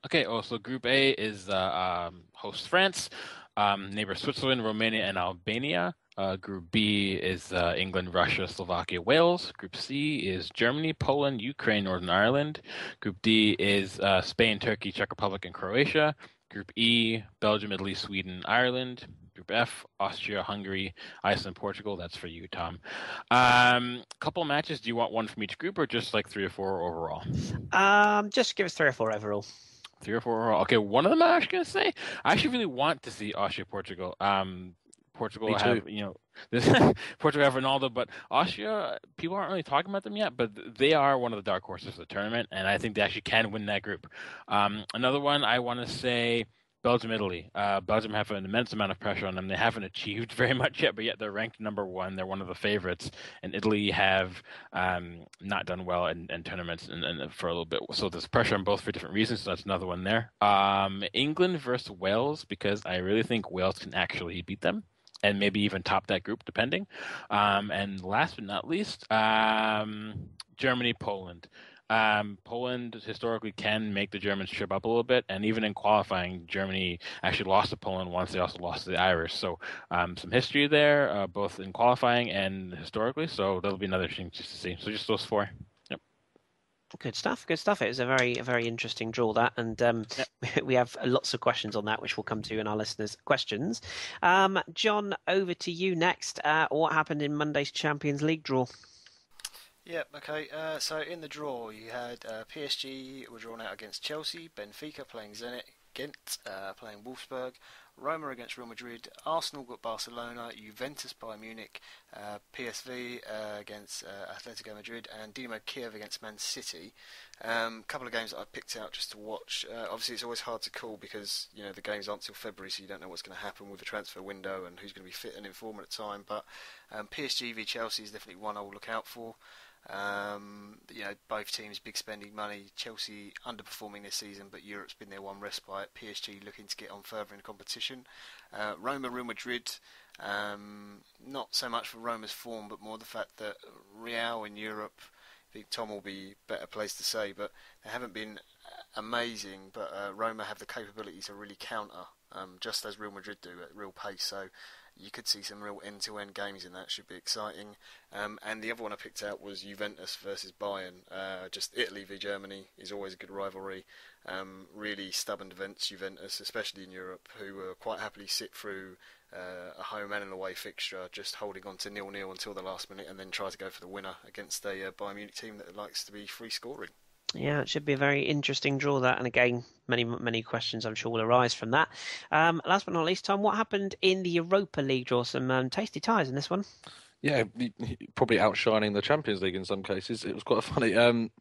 Okay, so Group A is host France, neighbor Switzerland, Romania, and Albania. Group B is England, Russia, Slovakia, Wales. Group C is Germany, Poland, Ukraine, Northern Ireland. Group D is Spain, Turkey, Czech Republic, and Croatia. Group E, Belgium, Italy, Sweden, Ireland. Group F, Austria, Hungary, Iceland, Portugal. That's for you, Tom. Couple matches. Do you want one from each group or just like 3 or 4 overall? Just give us 3 or 4 overall. 3 or 4 overall. Okay, one of them I'm actually going to say. I actually really want to see Austria, Portugal. Portugal have, Portugal have Ronaldo, but Austria, people aren't really talking about them yet, but they are one of the dark horses of the tournament, and I think they actually can win that group. Another one, I want to say Belgium, Italy. Belgium have an immense amount of pressure on them. They haven't achieved very much yet, but yet they're ranked number 1. They're one of the favorites, and Italy have not done well in tournaments and for a little bit. So there's pressure on both for different reasons. So that's another one there. England versus Wales, because I really think Wales can actually beat them and maybe even top that group, depending. And last but not least, Germany, Poland. Poland historically can make the Germans trip up a little bit, and even in qualifying, Germany actually lost to Poland once. They also lost to the Irish, so some history there, both in qualifying and historically. So that'll be another thing just to see. So just those 4. Yep. Good stuff. It was a very interesting draw, that, and we have lots of questions on that, which we'll come to in our listeners' questions. John, over to you next. What happened in Monday's Champions League draw? Yep, okay. So in the draw, you had PSG were drawn out against Chelsea, Benfica playing Zenit, Ghent playing Wolfsburg, Roma against Real Madrid, Arsenal got Barcelona, Juventus by Munich, PSV against Atletico Madrid, and Dinamo Kiev against Man City. Couple of games that I picked out just to watch. Obviously, it's always hard to call because the games aren't till February, so you don't know what's going to happen with the transfer window and who's going to be fit and in form at the time. But PSG v Chelsea is definitely one I will look out for. Both teams big spending money. Chelsea underperforming this season, but Europe's been their one respite. PSG looking to get on further in competition. Roma, Real Madrid, not so much for Roma's form, but more the fact that Real in Europe, I think Tom will be better placed to say, but they haven't been amazing. But Roma have the capability to really counter, just as Real Madrid do at real pace. So you could see some real end-to-end games in that. Should be exciting. And the other one I picked out was Juventus versus Bayern. Just Italy v Germany is always a good rivalry. Really stubborn defence, Juventus, especially in Europe, who quite happily sit through a home and an away fixture, just holding on to 0-0 until the last minute and then try to go for the winner against a Bayern Munich team that likes to be free scoring. Yeah, it should be a very interesting draw, that. And again, many questions I'm sure will arise from that. Last but not least, Tom, what happened in the Europa League draw? Some tasty ties in this one. Yeah, probably outshining the Champions League in some cases. It was quite funny.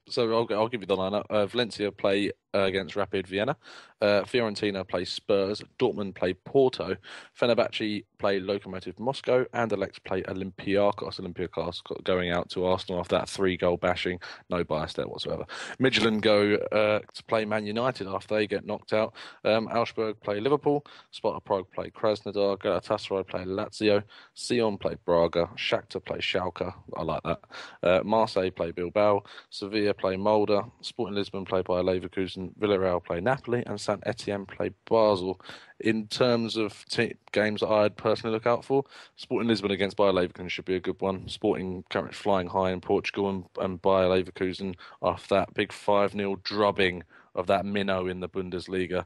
So I'll give you the lineup. Valencia play against Rapid Vienna. Fiorentina play Spurs. Dortmund play Porto. Fenerbahce play Lokomotiv Moscow. Anderlecht play Olympiacos. Olympiacos going out to Arsenal after that 3-goal bashing. No bias there whatsoever. Midtjylland go to play Man United after they get knocked out. Augsburg play Liverpool. Sparta Prague play Krasnodar. Galatasaray play Lazio. Sion play Braga. Shakhtar play Schalke. I like that. Marseille play Bilbao. Sevilla play Molde. Sporting Lisbon play Bayer Leverkusen. Villarreal play Napoli. And Saint Etienne play Basel. In terms of games that I'd personally look out for, Sporting Lisbon against Bayer Leverkusen should be a good one. Sporting currently flying high in Portugal, and Bayer Leverkusen after that big 5-0 drubbing of that minnow in the Bundesliga.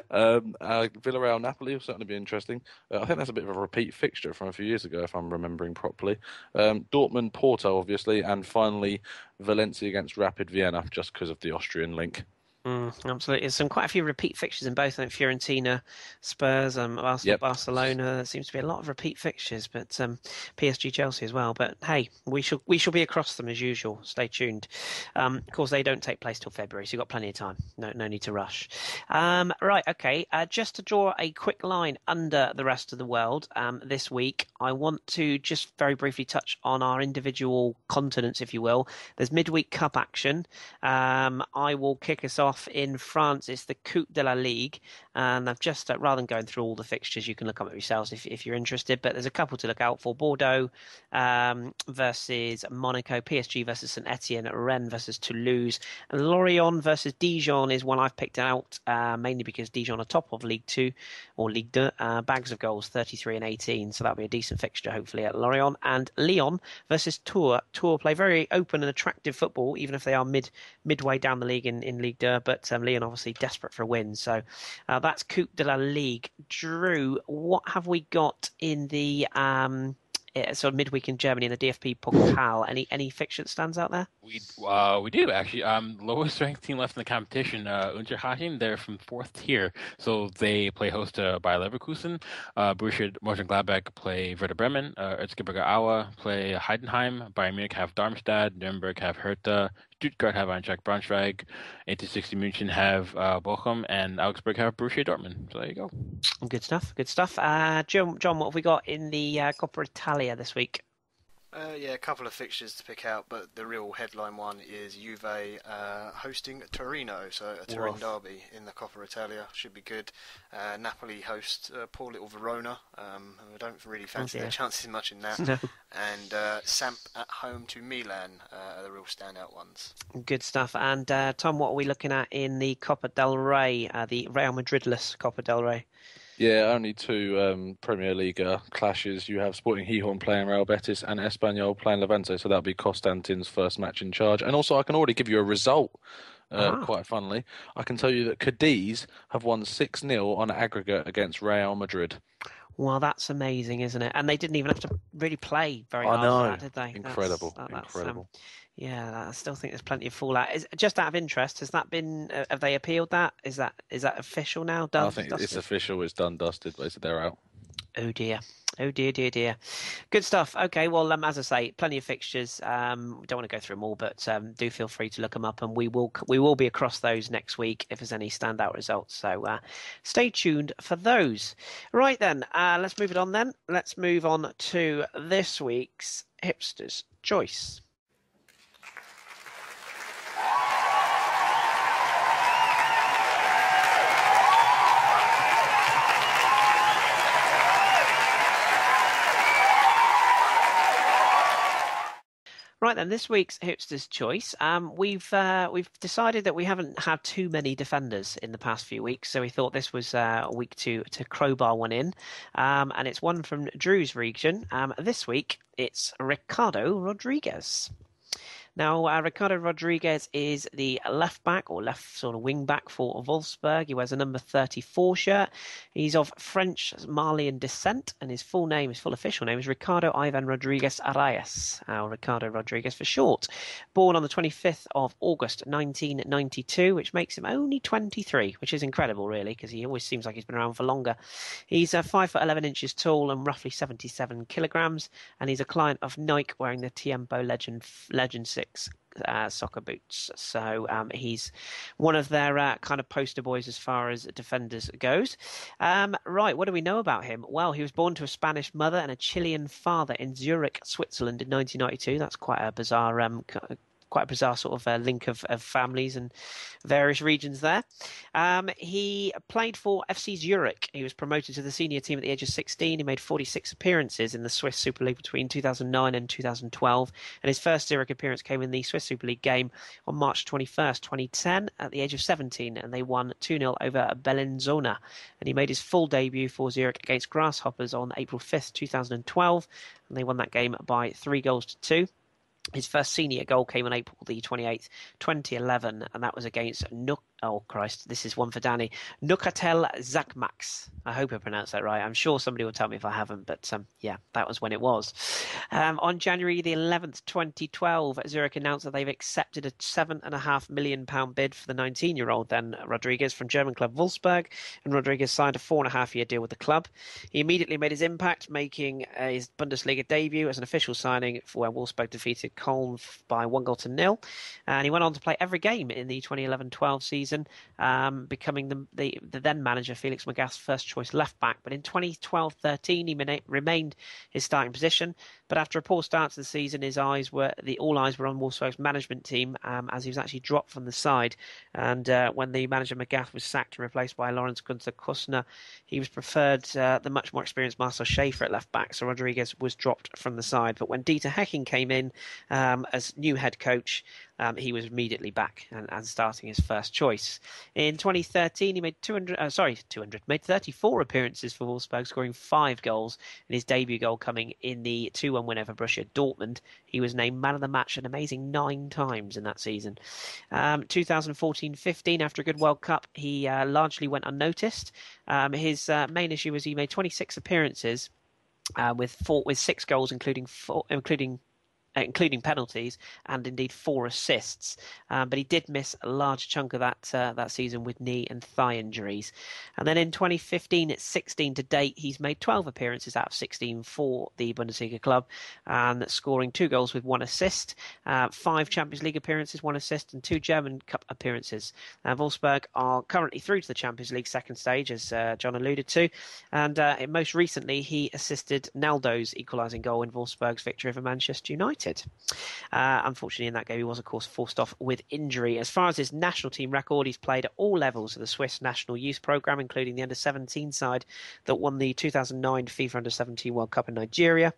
Villarreal Napoli will certainly be interesting. I think that's a bit of a repeat fixture from a few years ago, if I'm remembering properly. Dortmund Porto, obviously, and finally Valencia against Rapid Vienna, just because of the Austrian link. Absolutely. There's quite a few repeat fixtures in both. I think Fiorentina, Spurs, Arsenal, Yep. Barcelona. There seems to be a lot of repeat fixtures, but PSG, Chelsea as well. But hey, we shall be across them as usual. Stay tuned. Of course, they don't take place till February, so you've got plenty of time. No need to rush. Right, okay. Just to draw a quick line under the rest of the world this week, I want to just very briefly touch on our individual continents, if you will. There's midweek cup action. I will kick us off. In France, it's the Coupe de la Ligue, and I've just rather than going through all the fixtures, you can look up it yourselves if you're interested. But there's a couple to look out for: Bordeaux versus Monaco, PSG versus Saint Etienne, Rennes versus Toulouse, and Lorient versus Dijon is one I've picked out mainly because Dijon are top of Ligue 2 or Ligue 2, bags of goals 33 and 18, so that'll be a decent fixture hopefully at Lorient. And Lyon versus Tours. Tours play very open and attractive football, even if they are midway down the league in Ligue 2. But Lyon obviously desperate for a win. So that's Coupe de la Ligue. Drew, what have we got in the sort of midweek in Germany in the DFB Pokal? Any fixture that stands out there? We do actually. Lowest ranked team left in the competition, Unterhaching. They're from 4th tier, so they play host to Bayer Leverkusen. Borussia Mönchengladbach play Werder Bremen. Erzgebirge Aue play Heidenheim. Bayern Munich have Darmstadt. Nuremberg have Hertha. Stuttgart have Eintracht Braunschweig. 8060 München have Bochum, and Augsburg have Borussia Dortmund. So there you go. Good stuff. John, what have we got in the Coppa Italia this week? Yeah, a couple of fixtures to pick out, but the real headline one is Juve hosting Torino, so a Turin derby in the Coppa Italia. Should be good. Napoli host poor little Verona. I don't really fancy their chances much in that. No. And Samp at home to Milan are the real standout ones. Good stuff. And Tom, what are we looking at in the Copa del Rey, the Real Madrid-less Copa del Rey? Yeah, only two Premier League clashes. You have Sporting Gijón playing Real Betis and Espanyol playing Levante, so that'll be Constantin's first match in charge. And also, I can already give you a result, quite funnily. I can tell you that Cadiz have won 6-0 on aggregate against Real Madrid. Well, that's amazing, isn't it? And they didn't even have to really play very hard for that, did they? Incredible. Incredible. Yeah, I still think there's plenty of fallout. Just out of interest, has that been? Have they appealed that? Is that official now? Done? I think it's official. It's done, dusted. Basically, they're out. Oh dear. Good stuff. Okay, well, as I say, plenty of fixtures. Don't want to go through them all, but do feel free to look them up, and we will be across those next week if there's any standout results. So stay tuned for those. Right then, let's move it on then. Let's move on to this week's Hipsters Choice. Right then, this week's Hipster's Choice. We've decided that we haven't had too many defenders in the past few weeks, so we thought this was a week to crowbar one in. And it's one from Drew's region. This week, it's Ricardo Rodriguez. Now, Ricardo Rodriguez is the left back or left sort of wing back for Wolfsburg. He wears a number 34 shirt. He's of French Malian descent, and his full official name is Ricardo Ivan Rodriguez Arias, Ricardo Rodriguez for short. Born on the 25th of August 1992, which makes him only 23, which is incredible, really, because he always seems like he's been around for longer. He's 5'11" tall and roughly 77 kilograms, and he's a client of Nike, wearing the Tiempo Legend 6 soccer boots. So he's one of their kind of poster boys as far as defenders goes. Right, what do we know about him? Well, he was born to a Spanish mother and a Chilean father in Zurich, Switzerland in 1992. That's quite a bizarre sort of link of families and various regions there. He played for FC Zurich. He was promoted to the senior team at the age of 16. He made 46 appearances in the Swiss Super League between 2009 and 2012. And his first Zurich appearance came in the Swiss Super League game on March 21st, 2010 at the age of 17. And they won 2-0 over Bellinzona. And he made his full debut for Zurich against Grasshoppers on April 5th, 2012. And they won that game by 3-2. His first senior goal came on April the 28th, 2011, and that was against this is one for Danny. Nukatel Zakmax. I hope I pronounced that right. I'm sure somebody will tell me if I haven't, but yeah, that was when it was. On January the 11th, 2012, Zurich announced that they've accepted a £7.5 million bid for the 19-year-old then Rodriguez from German club Wolfsburg, and Rodriguez signed a 4.5-year deal with the club. He immediately made his impact, making his Bundesliga debut as an official signing for where Wolfsburg defeated Köln by 1-0, and he went on to play every game in the 2011-12 season, becoming the then manager Felix Magath's first choice left back. But in 2012-13 he remained his starting position, but after a poor start to the season, all eyes were on Wolfsburg's management team, as he was actually dropped from the side. And when the manager Magath was sacked and replaced by Lawrence Gunther Kussner, he was preferred the much more experienced Marcel Schaefer at left back, so Rodriguez was dropped from the side. But when Dieter Hecking came in as new head coach, he was immediately back and starting his first choice. In 2013, he made 34 appearances for Wolfsburg, scoring 5 goals, and his debut goal coming in the 2-1 win over Borussia Dortmund. He was named man of the match an amazing 9 times in that season. 2014-15, after a good World Cup, he largely went unnoticed. His main issue was he made 26 appearances with 6 goals, including penalties, and indeed 4 assists. But he did miss a large chunk of that season with knee and thigh injuries. And then in 2015-16 to date, he's made 12 appearances out of 16 for the Bundesliga club, and scoring 2 goals with 1 assist, 5 Champions League appearances, 1 assist, and 2 German Cup appearances. Wolfsburg are currently through to the Champions League second stage, as John alluded to, and most recently he assisted Naldo's equalising goal in Wolfsburg's victory over Manchester United. Unfortunately, in that game, he was, of course, forced off with injury. As far as his national team record, he's played at all levels of the Swiss national youth programme, including the under-17 side that won the 2009 FIFA Under-17 World Cup in Nigeria.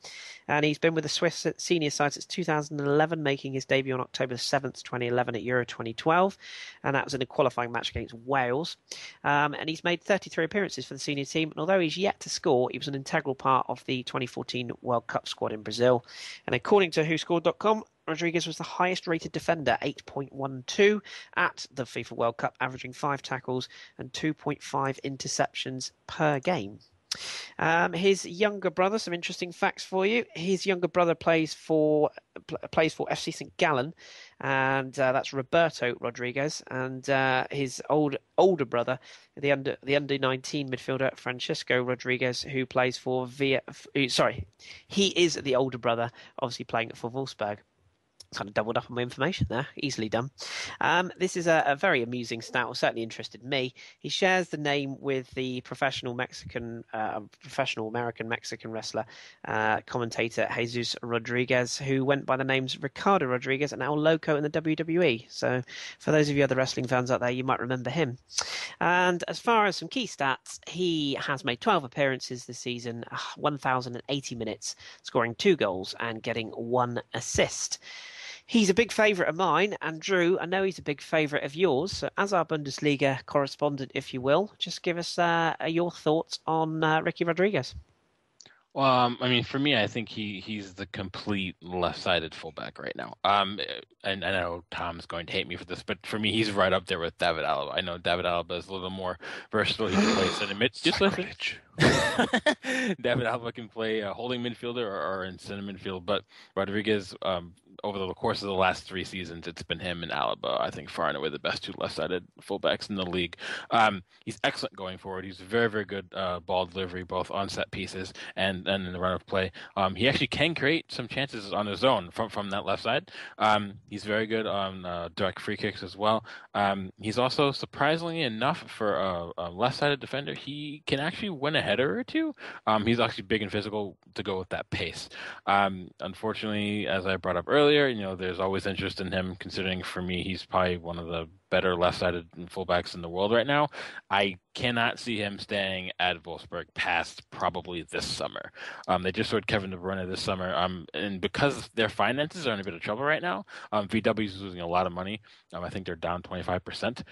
And he's been with the Swiss senior side since 2011, making his debut on October 7th, 2011 at Euro 2012. And that was in a qualifying match against Wales. And he's made 33 appearances for the senior team. And although he's yet to score, he was an integral part of the 2014 World Cup squad in Brazil. And according to WhoScored.com, Rodriguez was the highest rated defender, 8.12 at the FIFA World Cup, averaging 5 tackles and 2.5 interceptions per game. His younger brother, some interesting facts for you. His younger brother plays for FC St. Gallen, and that's Roberto Rodriguez. And his older brother, the under 19 midfielder Francisco Rodriguez, who plays for he is the older brother, obviously playing for Wolfsburg. Kind of doubled up on my information there. Easily done. This is a very amusing stat, or certainly interested me. He shares the name with the professional American-Mexican wrestler, commentator Jesus Rodriguez, who went by the names Ricardo Rodriguez and El Loco in the WWE. So for those of you other wrestling fans out there, you might remember him. And as far as some key stats, he has made 12 appearances this season, 1,080 minutes, scoring 2 goals and getting 1 assist. He's a big favourite of mine, and Drew, I know he's a big favourite of yours. So as our Bundesliga correspondent, if you will, just give us your thoughts on Ricky Rodriguez. I mean, for me, I think he's the complete left-sided fullback right now. And I know Tom's going to hate me for this, but for me, he's right up there with David Alaba. I know David Alaba is a little bit more versatile. He can play center mid. Just listen. David Alaba can play a holding midfielder or in center midfield, but Rodriguez, over the course of the last 3 seasons, it's been him and Alaba, I think, far and away the best 2 left-sided fullbacks in the league. He's excellent going forward. He's very, very good ball delivery, both on set pieces and in the run of play. He actually can create some chances on his own from that left side. He's very good on direct free kicks as well. He's also, surprisingly enough, for a left-sided defender, he can actually win a header or two. He's actually big and physical to go with that pace. Unfortunately, as I brought up earlier, there's always interest in him, considering for me he's probably one of the better left-sided fullbacks in the world right now. I cannot see him staying at Wolfsburg past probably this summer. They just sold Kevin De Bruyne this summer, and because their finances are in a bit of trouble right now, VW is losing a lot of money. I think they're down 25%.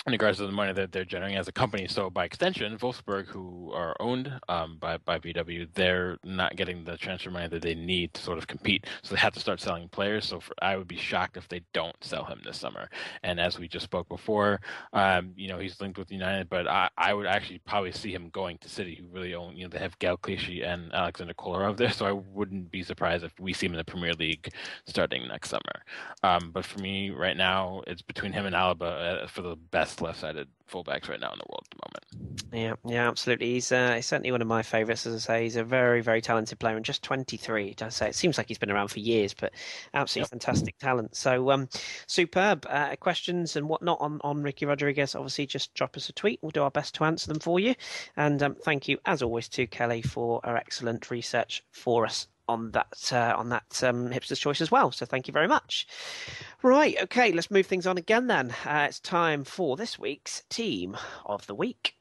In regards to the money that they're generating as a company. So by extension, Wolfsburg, who are owned by VW, they're not getting the transfer money that they need to sort of compete. So they have to start selling players. So I would be shocked if they don't sell him this summer. And as we just spoke before, he's linked with United, but I would actually probably see him going to City, who really own, they have Gal Clichy and Alexander Kolarov there. So I wouldn't be surprised if we see him in the Premier League starting next summer. But for me right now, it's between him and Alaba for the best left-sided fullbacks right now in the world at the moment. Yeah, absolutely. He's certainly one of my favourites. As I say, he's a very, very talented player, and just 23. I say it seems like he's been around for years, but absolutely fantastic talent. So superb. Questions and whatnot on Ricky Rodriguez, obviously just drop us a tweet. We'll do our best to answer them for you. And thank you, as always, to Kelly for her excellent research for us on that Hipsters Choice as well. So thank you very much. Right, okay, let's move things on again then. It's time for this week's Team of the Week.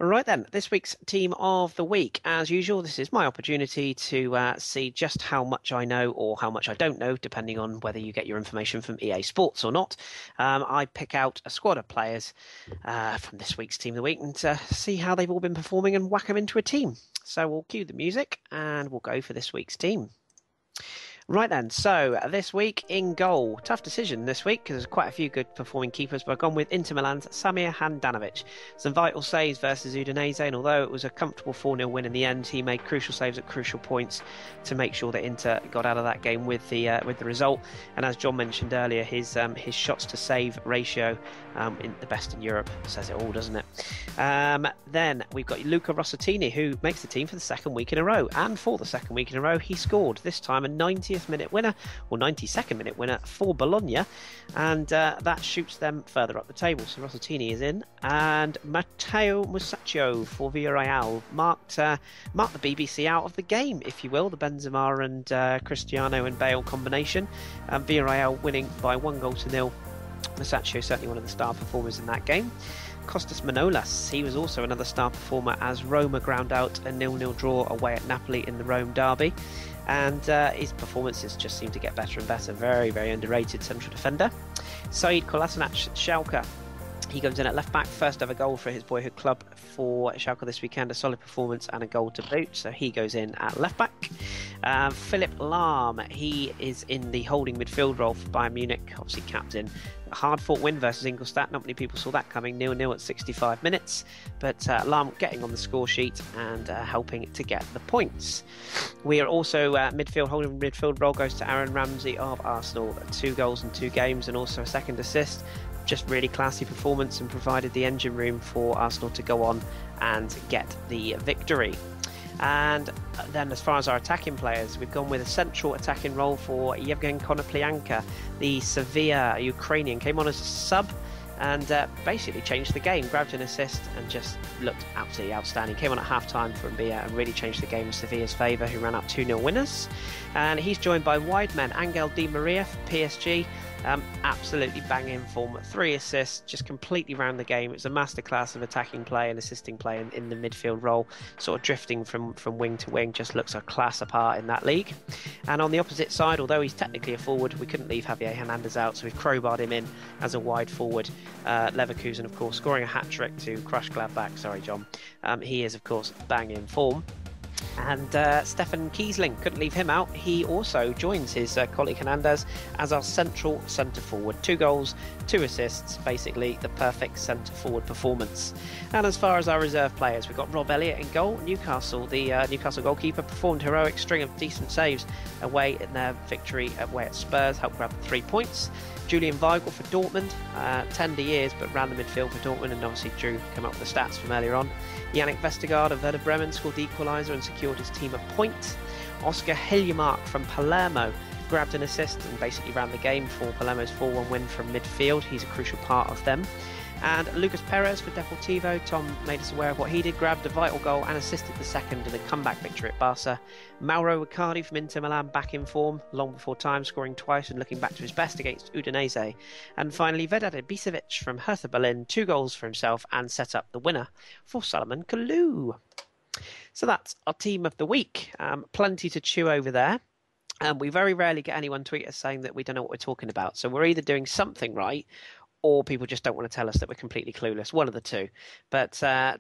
Right then, this week's Team of the Week. As usual, this is my opportunity to see just how much I know or how much I don't know, depending on whether you get your information from EA Sports or not. I pick out a squad of players from this week's Team of the Week and see how they've all been performing and whack them into a team. So we'll cue the music and we'll go for this week's team. Right then, so this week in goal. Tough decision this week because there's quite a few good performing keepers, but I've gone with Inter Milan's Samir Handanovic. Some vital saves versus Udinese, and although it was a comfortable 4-0 win in the end, he made crucial saves at crucial points to make sure that Inter got out of that game with the result. And as John mentioned earlier, his shots to save ratio in the best in Europe says it all, doesn't it? Then we've got Luca Rossettini, who makes the team for the second week in a row, and for the second week in a row he scored, this time a 90th minute winner or 92nd minute winner for Bologna, and that shoots them further up the table. So Rossettini is in, and Matteo Musacchio for Villarreal marked the BBC out of the game, if you will, the Benzema and Cristiano and Bale combination. Villarreal winning by 1-0. Musacchio certainly one of the star performers in that game. Kostas Manolas, he was also another star performer as Roma ground out a 0-0 draw away at Napoli in the Rome derby. And his performances just seem to get better and better. Very, very underrated central defender. Said Kolasinac, Schalke. He goes in at left back, first ever goal for his boyhood club for Schalke this weekend, a solid performance and a goal to boot, so he goes in at left back. Philipp Lahm, he is in the holding midfield role for Bayern Munich, obviously captain. A hard-fought win versus Ingolstadt, not many people saw that coming, 0-0 at 65 minutes, but Lahm getting on the score sheet and helping to get the points. We are also holding midfield role goes to Aaron Ramsey of Arsenal, 2 goals in 2 games and also a second assist. Just really classy performance and provided the engine room for Arsenal to go on and get the victory. And then as far as our attacking players, we've gone with a central attacking role for Yevgen Konoplyanka, the Sevilla Ukrainian, came on as a sub and basically changed the game, grabbed an assist and just looked absolutely outstanding. Came on at half-time for Mbia and really changed the game in Sevilla's favour, who ran up 2-0 winners. And he's joined by wide men Angel Di Maria for PSG, Absolutely banging form. 3 assists, just completely round the game. It was a masterclass of attacking play and assisting play in the midfield role, sort of drifting from wing to wing. Just looks a class apart in that league. And on the opposite side, although he's technically a forward, we couldn't leave Javier Hernandez out, so we've crowbarred him in as a wide forward. Leverkusen, of course, scoring a hat-trick to crush Gladbach. Sorry, John. He is, of course, banging form. And Stefan Kiesling, couldn't leave him out. He also joins his colleague Hernandez as our central centre-forward. 2 goals, 2 assists, basically the perfect centre-forward performance. And as far as our reserve players, we've got Rob Elliott in goal. Newcastle, the Newcastle goalkeeper, performed a heroic string of decent saves away in their victory away at Spurs, helped grab 3 points. Julian Weigl for Dortmund, tender years, but ran the midfield for Dortmund, and obviously Drew came up with the stats from earlier on. Yannick Vestergaard of Werder Bremen scored the equaliser and secured his team a point. Oscar Hiljemark from Palermo grabbed an assist and basically ran the game for Palermo's 4-1 win from midfield. He's a crucial part of them. And Lucas Perez for Deportivo, Tom made us aware of what he did, grabbed a vital goal and assisted the second in the comeback victory at Barca. Mauro Riccardi from Inter Milan back in form, long before time, scoring twice and looking back to his best against Udinese. And finally, Vedad Ibisevic from Hertha Berlin, 2 goals for himself and set up the winner for Salomon Kalou. So that's our team of the week. Plenty to chew over there. We very rarely get anyone tweet us saying that we don't know what we're talking about. So we're either doing something right, or people just don't want to tell us that we're completely clueless. One of the two. But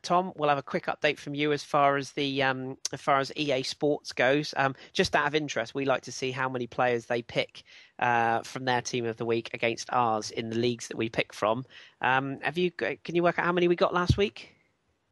Tom, we'll have a quick update from you as far as EA Sports goes. Just out of interest, we like to see how many players they pick from their team of the week against ours in the leagues that we pick from. Can you work out how many we got last week?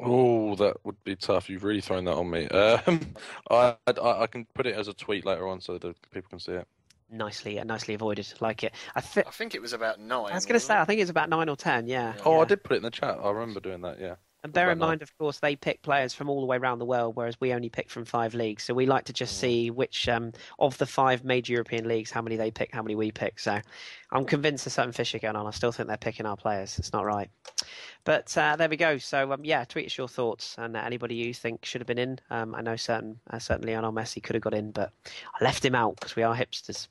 Oh, that would be tough. You've really thrown that on me. I can put it as a tweet later on so that people can see it. Nicely avoided. Like it. I think it was about 9. I was going to say, I think it's about 9 or 10. Yeah. Oh, I did put it in the chat. I remember doing that. Yeah. And bear in mind, of course, they pick players from all the way around the world, whereas we only pick from 5 leagues. So we like to just see which of the 5 major European leagues, how many they pick, how many we pick. So I'm convinced there's something fishy going on. I still think they're picking our players. It's not right. But there we go. So tweet us your thoughts and anybody you think should have been in. I know certainly Lionel Messi could have got in, but I left him out because we are hipsters.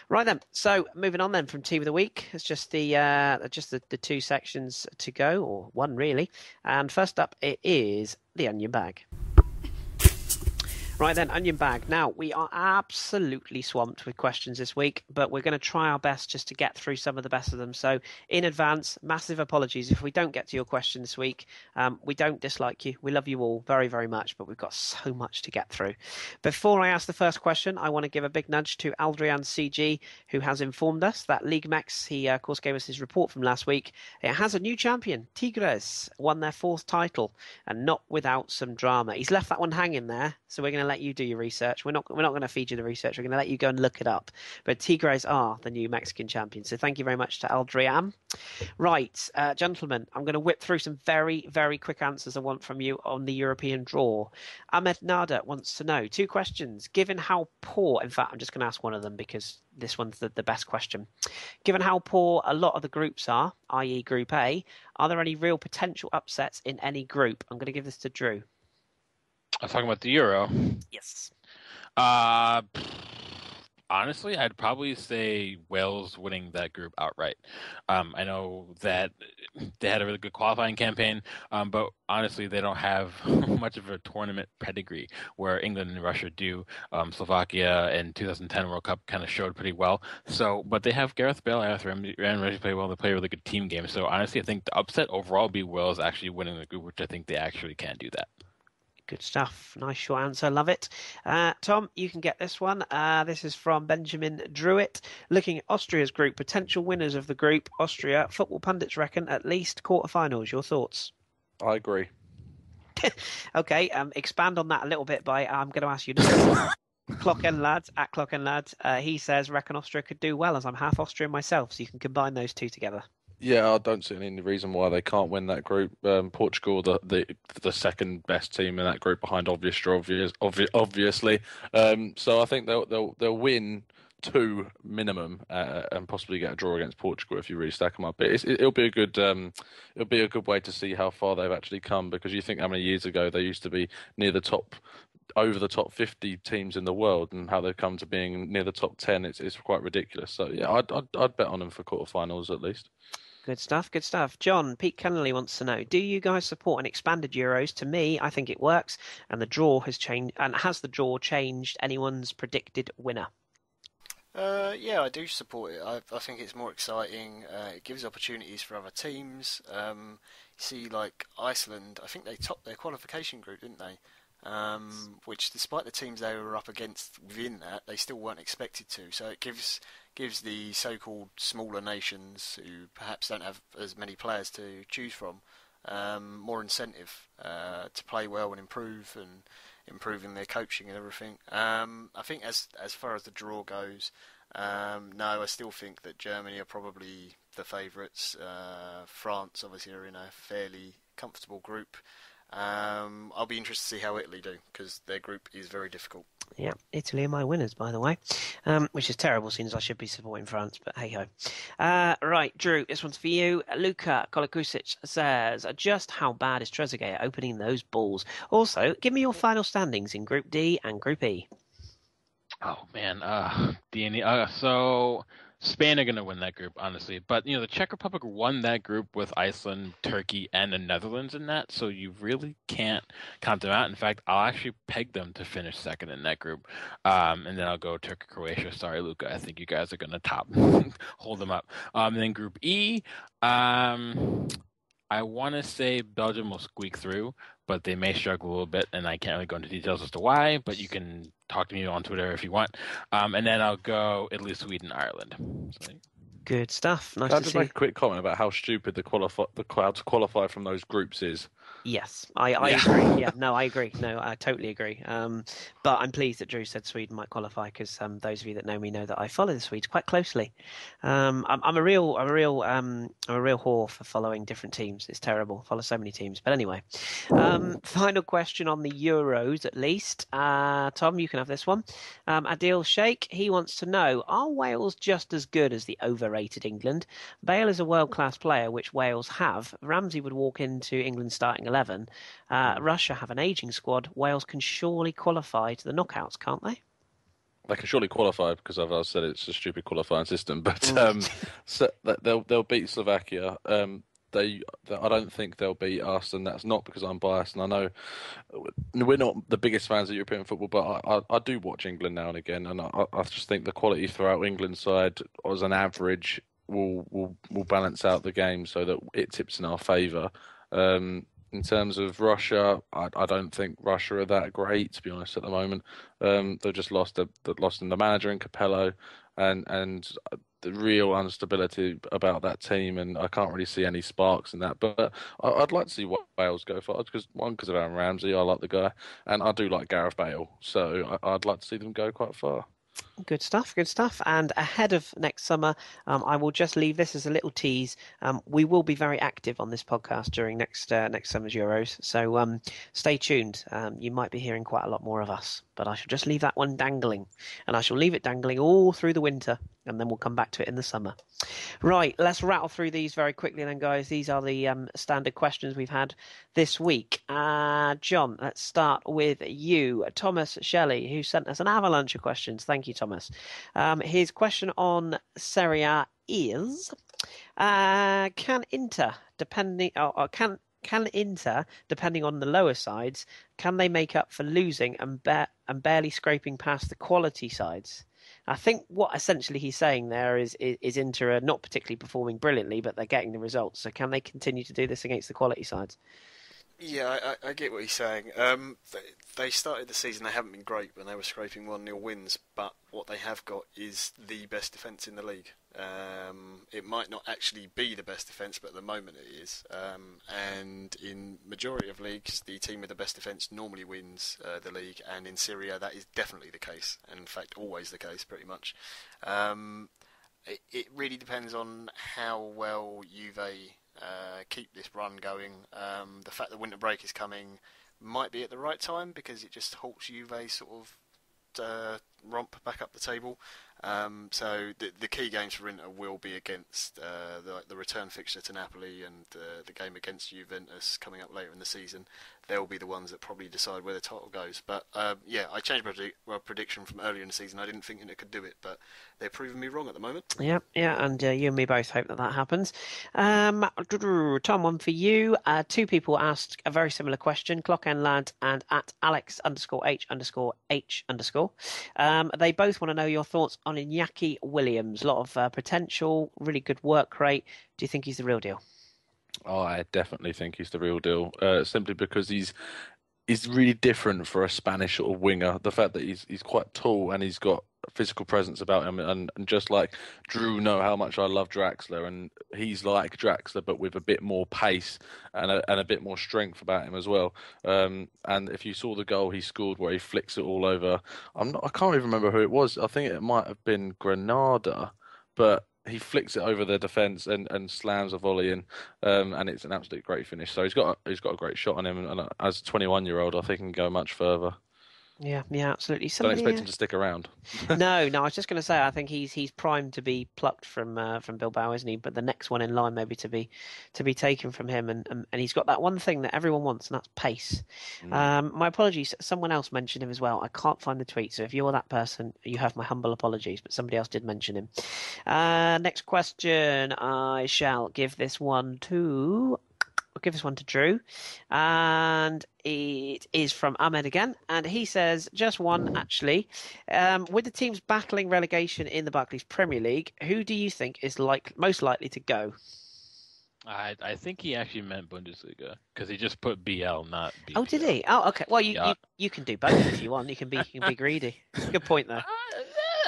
Right then, so moving on then from Team of the Week, it's just the 2 sections to go, or 1 really. And first up, it is the onion bag. Right then, onion bag. Now, we are absolutely swamped with questions this week, but we're going to try our best just to get through some of the best of them. So, in advance, massive apologies if we don't get to your question this week. We don't dislike you. We love you all very, very much, but we've got so much to get through. Before I ask the first question, I want to give a big nudge to Aldrian CG, who has informed us that League Mex, he, of course, gave us his report from last week. It has a new champion. Tigres won their 4th title, and not without some drama. He's left that one hanging there, so we're going to let you do your research. We're not going to feed you the research. We're going to let you go and look it up. But Tigres are the new Mexican champions. So thank you very much to Aldrian. Right, gentlemen, I'm going to whip through some very, very quick answers I want from you on the European draw. Ahmed Nada wants to know 2 questions. Given how poor, in fact, I'm just going to ask one of them because this one's the best question. Given how poor a lot of the groups are, i.e. Group A, are there any real potential upsets in any group? I'm going to give this to Drew. I'm talking about the Euro. Yes. Honestly, I'd probably say Wales winning that group outright. I know that they had a really good qualifying campaign, but honestly, they don't have much of a tournament pedigree where England and Russia do. Slovakia in 2010 World Cup kind of showed pretty well. So, but they have Gareth Bale, and Reggie play well. They play a really good team game. So honestly, I think the upset overall would be Wales actually winning the group, which I think they actually can do that. Good stuff. Nice short answer. Love it. Tom, you can get this one. This is from Benjamin Druitt. Looking at Austria's group, potential winners of the group, Austria, football pundits reckon at least quarterfinals. Your thoughts? I agree. Okay, expand on that a little bit by, I'm going to ask you to Clock End Lads, at Clock End Lads. He says, reckon Austria could do well, as I'm half Austrian myself, so you can combine those 2 together. Yeah, I don't see any reason why they can't win that group. Portugal, the second best team in that group behind obviously. So I think they'll win 2 minimum, and possibly get a draw against Portugal if you really stack them up. But it'll be a good way to see how far they've actually come, because you think how many years ago they used to be near the top, over the top 50 teams in the world, and how they've come to being near the top 10. It's quite ridiculous. So yeah, I'd bet on them for quarterfinals at least. Good stuff, good stuff. John, Pete Kennelly wants to know, do you guys support an expanded Euros? To me, I think it works, and the draw has changed. And has the draw changed anyone's predicted winner? Yeah, I do support it. I think it's more exciting. It gives opportunities for other teams. You see, like Iceland, I think they topped their qualification group, didn't they? Which, despite the teams they were up against within that, they still weren't expected to. So it gives the so-called smaller nations, who perhaps don't have as many players to choose from, more incentive to play well and improving their coaching and everything. I think as far as the draw goes, no, I still think that Germany are probably the favourites. France obviously are in a fairly comfortable group. I'll be interested to see how Italy do, because their group is very difficult. Yeah, Italy are my winners, by the way, which is terrible, since I should be supporting France, but hey-ho. Right, Drew, this one's for you. Luka Kolakusic says, just how bad is Trezeguet at opening those balls? Also, give me your final standings in Group D and Group E. Oh man, D and E. So Spain are going to win that group, honestly. But the Czech Republic won that group with Iceland, Turkey, and the Netherlands in that, so you really can't count them out. In fact, I'll actually peg them to finish second in that group, and then I'll go Turkey, Croatia. Sorry, Luca, I think you guys are going to top hold them up. And then Group E, I want to say Belgium will squeak through, but they may struggle a little bit, and I can't really go into details as to why, but you can talk to me on Twitter if you want. And then I'll go Italy, Sweden, Ireland. So, good stuff. Nice Can I to just see. make a quick comment about how stupid the crowd to qualify from those groups is? Yes, I agree. Yeah, no, I agree. No, I totally agree. But I'm pleased that Drew said Sweden might qualify, because those of you that know me know that I follow the Swedes quite closely. I'm a real whore for following different teams. It's terrible. I follow so many teams. But anyway, final question on the Euros, at least. Tom, you can have this one. Adil Sheikh, he wants to know, are Wales just as good as the overrated England? Bale is a world-class player, which Wales have. Ramsey would walk into England's starting 11. Russia have an ageing squad. Wales can surely qualify to the knockouts, can't they? They can surely qualify, because I've said it's a stupid qualifying system. But so they'll beat Slovakia. I don't think they'll beat us, and that's not because I'm biased. And I know we're not the biggest fans of European football, but I do watch England now and again, and I just think the quality throughout England's side, as an average, will balance out the game so that it tips in our favour. In terms of Russia, I don't think Russia are that great, to be honest, at the moment. They've just lost in the manager in Capello, and the real instability about that team, and I can't really see any sparks in that. But I'd like to see what Wales go for, because of Aaron Ramsey, I like the guy, and I do like Gareth Bale, so I'd like to see them go quite far. Good stuff, good stuff. And ahead of next summer, I will just leave this as a little tease. We will be very active on this podcast during next summer's Euros, so stay tuned. You might be hearing quite a lot more of us, but I shall just leave that one dangling, and I shall leave it dangling all through the winter, and then we'll come back to it in the summer. Right, let's rattle through these very quickly then, guys. These are the standard questions we've had this week. John, let's start with you. Thomas Shelley, who sent us an avalanche of questions. Thank you, Thomas. His question on Serie A is, can Inter, depending on the lower sides, can they make up for losing and barely scraping past the quality sides? I think what essentially he's saying there is Inter are not particularly performing brilliantly, but they're getting the results. So can they continue to do this against the quality sides? Yeah, I get what he's saying. They started the season, they haven't been great when they were scraping 1-0 wins, but what they have got is the best defence in the league. It might not actually be the best defence, but at the moment it is. And in majority of leagues, the team with the best defence normally wins the league, and in Serie A that is definitely the case, and in fact always the case pretty much. It really depends on how well Juve keep this run going. The fact that winter break is coming might be at the right time, because it just halts Juve sort of romp back up the table. So the key games for Inter will be against the return fixture to Napoli and the game against Juventus coming up later in the season. They'll be the ones that probably decide where the title goes. But yeah, I changed my prediction from earlier in the season. I didn't think Inter could do it, but they're proving me wrong at the moment. Yeah, and you and me both hope that happens. Tom, one for you. Two people asked a very similar question, Clockend Lad and at Alex_H_H_. They both want to know your thoughts on Iñaki Williams. A lot of potential, really good work rate. Do you think he's the real deal? Oh, I definitely think he's the real deal. Simply because he's really different for a Spanish sort of winger. The fact that he's quite tall and he's got a physical presence about him, and just like Drew know how much I love Draxler, and he's like Draxler but with a bit more pace and a bit more strength about him as well. And if you saw the goal he scored where he flicks it all over, I can't even remember who it was. I think it might have been Granada, but he flicks it over the defence and slams a volley in, and it's an absolute great finish. So he's got a great shot on him, and as a 21-year-old, I think he can go much further. Yeah, absolutely. Don't expect him to stick around. No, I was just going to say, I think he's primed to be plucked from Bilbao, isn't he? But the next one in line maybe to be taken from him, and he's got that one thing that everyone wants, and that's pace. My apologies. Someone else mentioned him as well. I can't find the tweet, so if you're that person, you have my humble apologies. But somebody else did mention him. Next question. I shall give this one to. I'll give this one to Drew, and it is from Ahmed again, and he says, just one actually, with the teams battling relegation in the Barclays Premier League, who do you think is most likely to go? I think he actually meant Bundesliga, because he just put BL, not BPL. Oh, did he? Oh, okay. Well, you can do both if you want. You can be greedy. Good point, though.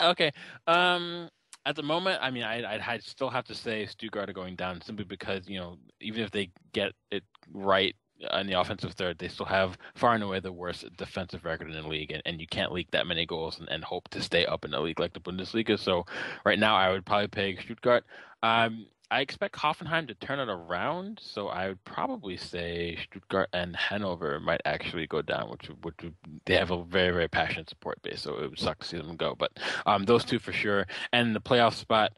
Okay. At the moment, I mean, I'd still have to say Stuttgart are going down simply because, even if they get it right in the offensive third, they still have far and away the worst defensive record in the league, and you can't leak that many goals and hope to stay up in the league like the Bundesliga. So right now, I would probably pick Stuttgart. I expect Hoffenheim to turn it around, so I would probably say Stuttgart and Hanover might actually go down, which they have a very, very passionate support base, so it would suck to see them go. But those two for sure. And the playoff spot,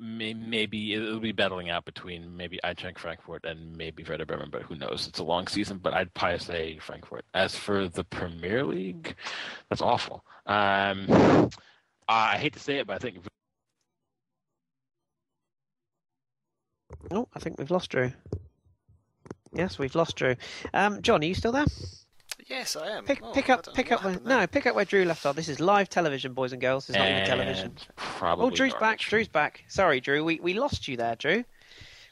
maybe it'll be battling out between maybe Eintracht Frankfurt and maybe Werder Bremen, but who knows? It's a long season, but I'd probably say Frankfurt. As for the Premier League, that's awful. I hate to say it, but I think... Oh, I think we've lost Drew. Yes, we've lost Drew. John, are you still there? Yes, I am. Pick up where Drew left off. This is live television, boys and girls. It's not even television. Probably Drew's back. Drew's back. Sorry, Drew. We lost you there, Drew.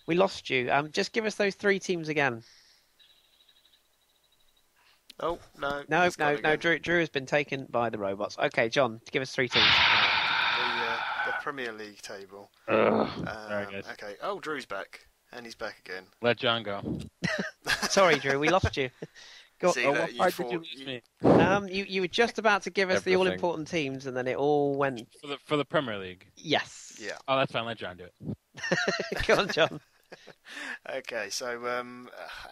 We lost you. Just give us those three teams again. Oh, no. No. Drew has been taken by the robots. Okay, John, give us three teams. The Premier League table. Okay. Oh, Drew's back. And he's back again. Let John go. Sorry, Drew. We lost you. Why did you lose me? You were just about to give us the all-important teams, and then it all went... For the Premier League? Yes. Yeah. Oh, that's fine. Let John do it. Go on, John. Okay, so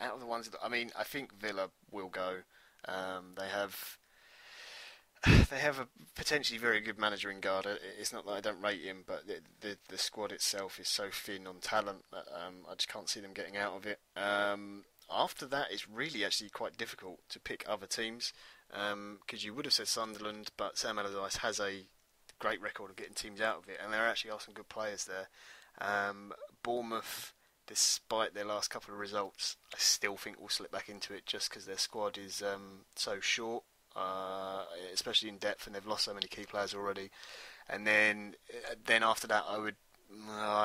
out of the ones... I think Villa will go. They have a potentially very good manager in Garda. It's not that I don't rate him, but the squad itself is so thin on talent that I just can't see them getting out of it. After that, it's really actually quite difficult to pick other teams, because you would have said Sunderland, but Sam Allardyce has a great record of getting teams out of it, and there actually are some good players there. Bournemouth, despite their last couple of results, I still think will slip back into it just because their squad is so short. Especially in depth, and they've lost so many key players already. And then after that, I'd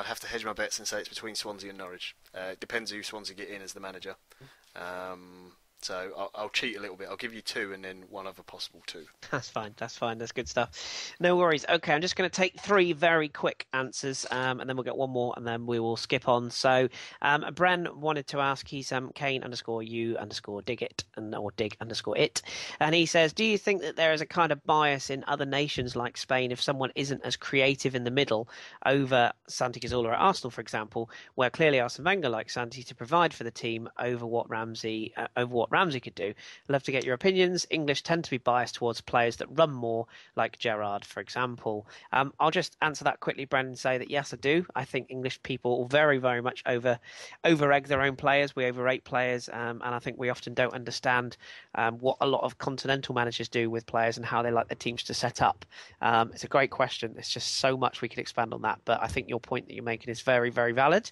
have to hedge my bets and say it's between Swansea and Norwich. It depends who Swansea get in as the manager. So I'll cheat a little bit. I'll give you two and then one other possible two. That's fine. That's good stuff. No worries. Okay, I'm just going to take three very quick answers, and then we'll get one more, and then we will skip on. So Bren wanted to ask, he's Kane_U_dig_it, or dig_it. And he says, do you think that there is a kind of bias in other nations like Spain if someone isn't as creative in the middle over Santi Cazorla at Arsenal, for example, where clearly Arsene Wenger likes Santi to provide for the team over what what Ramsey could do. I'd love to get your opinions. English tend to be biased towards players that run more, like Gerrard, for example. I'll just answer that quickly, Brendan, and say that yes, I do. I think English people very, very much over-egg their own players. We overrate players, and I think we often don't understand what a lot of continental managers do with players and how they like their teams to set up. It's a great question. There's just so much we could expand on that, but I think your point that you're making is very, very valid.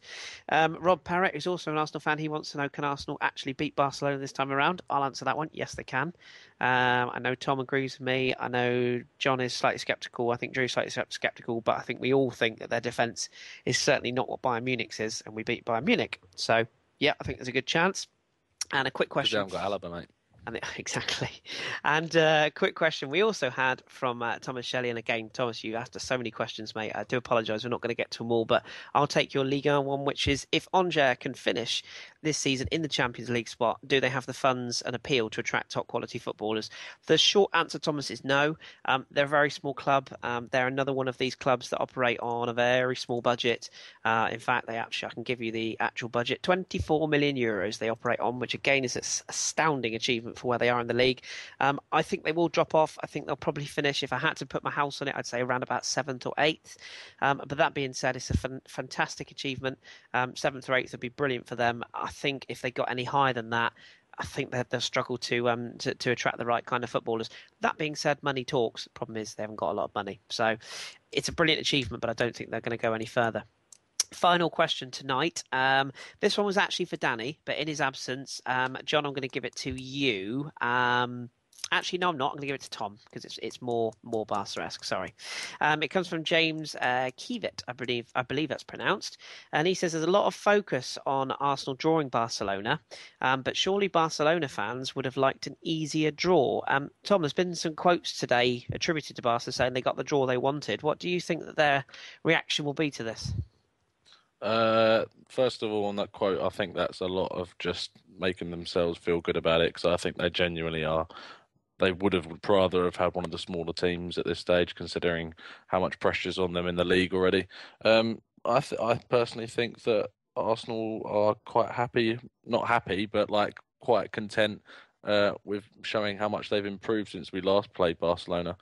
Rob Parrott, who's also an Arsenal fan, he wants to know, can Arsenal actually beat Barcelona this time around? I'll answer that one. Yes, they can. I know Tom agrees with me. I know John is slightly sceptical. I think Drew's slightly sceptical, but I think we all think that their defence is certainly not what Bayern Munich's is, and we beat Bayern Munich. So, yeah, I think there's a good chance. And a quick question. Because they haven't got Alaba, mate. Exactly. And a quick question we also had from Thomas Shelley. And again, Thomas, you asked us so many questions, mate. I do apologise. We're not going to get to them all, but I'll take your Liga one, which is if Angers can finish this season in the Champions League spot, do they have the funds and appeal to attract top quality footballers? The short answer, Thomas, is no. They're a very small club. They're another one of these clubs that operate on a very small budget. In fact, I can give you the actual budget. 24 million euros they operate on, which again is an astounding achievement for where they are in the league. I think they will drop off. I think they'll probably finish, if I had to put my house on it, I'd say around about 7th or 8th. But that being said, it's a fantastic achievement. 7th or 8th would be brilliant for them. I think if they got any higher than that, I think they'll struggle to attract the right kind of footballers. That being said, money talks. The problem is they haven't got a lot of money. So it's a brilliant achievement, but I don't think they're going to go any further. Final question tonight. This one was actually for Danny, but in his absence, John, I'm going to give it to you. Actually, no, I'm not. I'm going to give it to Tom because it's more Barca-esque. Sorry. It comes from James Kiewit, I believe that's pronounced, and he says there's a lot of focus on Arsenal drawing Barcelona, but surely Barcelona fans would have liked an easier draw. Tom, there's been some quotes today attributed to Barca saying they got the draw they wanted. What do you think that their reaction will be to this? First of all, on that quote, I think that's a lot of just making themselves feel good about it, because I think they genuinely are. They would rather have had one of the smaller teams at this stage, considering how much pressure's on them in the league already. I personally think that Arsenal are quite happy, not happy, but like quite content with showing how much they've improved since we last played Barcelona.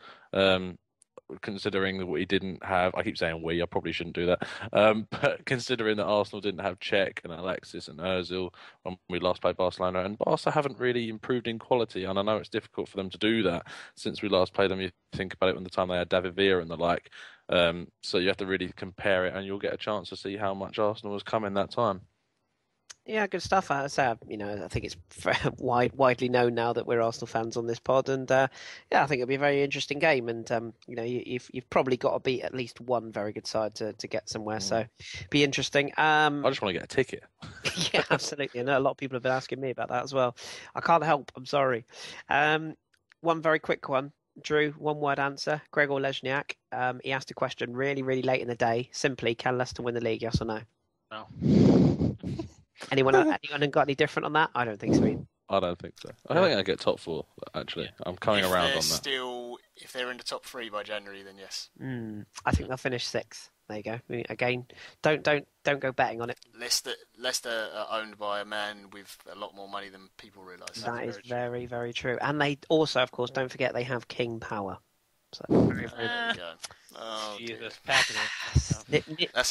Considering that we didn't have, I keep saying we, I probably shouldn't do that, but considering that Arsenal didn't have Cech and Alexis and Ozil when we last played Barcelona, and Barca haven't really improved in quality, and I know it's difficult for them to do that since we last played them. You think about it when the time they had David Villa and the like, so you have to really compare it, and you'll get a chance to see how much Arsenal has come in that time. Yeah, good stuff. I think it's widely known now that we're Arsenal fans on this pod, and I think it'll be a very interesting game. And you've probably got to beat at least one very good side to get somewhere. So, be interesting. I just want to get a ticket. Yeah, absolutely. I know a lot of people have been asking me about that as well. I can't help. I'm sorry. One very quick one. Drew, one-word answer. Gregor Lezniak. He asked a question really, really late in the day. Simply, can Leicester win the league? Yes or no? No. Anyone got any different on that? I don't think so. I don't think so. I think I get top 4. Actually, I'm coming around on that. If they're in the top 3 by January, then yes. I think they'll finish 6th. There you go. Again, don't go betting on it. Leicester are owned by a man with a lot more money than people realise. That is very, very true. And they also, of course, don't forget they have king power. So very, very Oh, Jesus, that's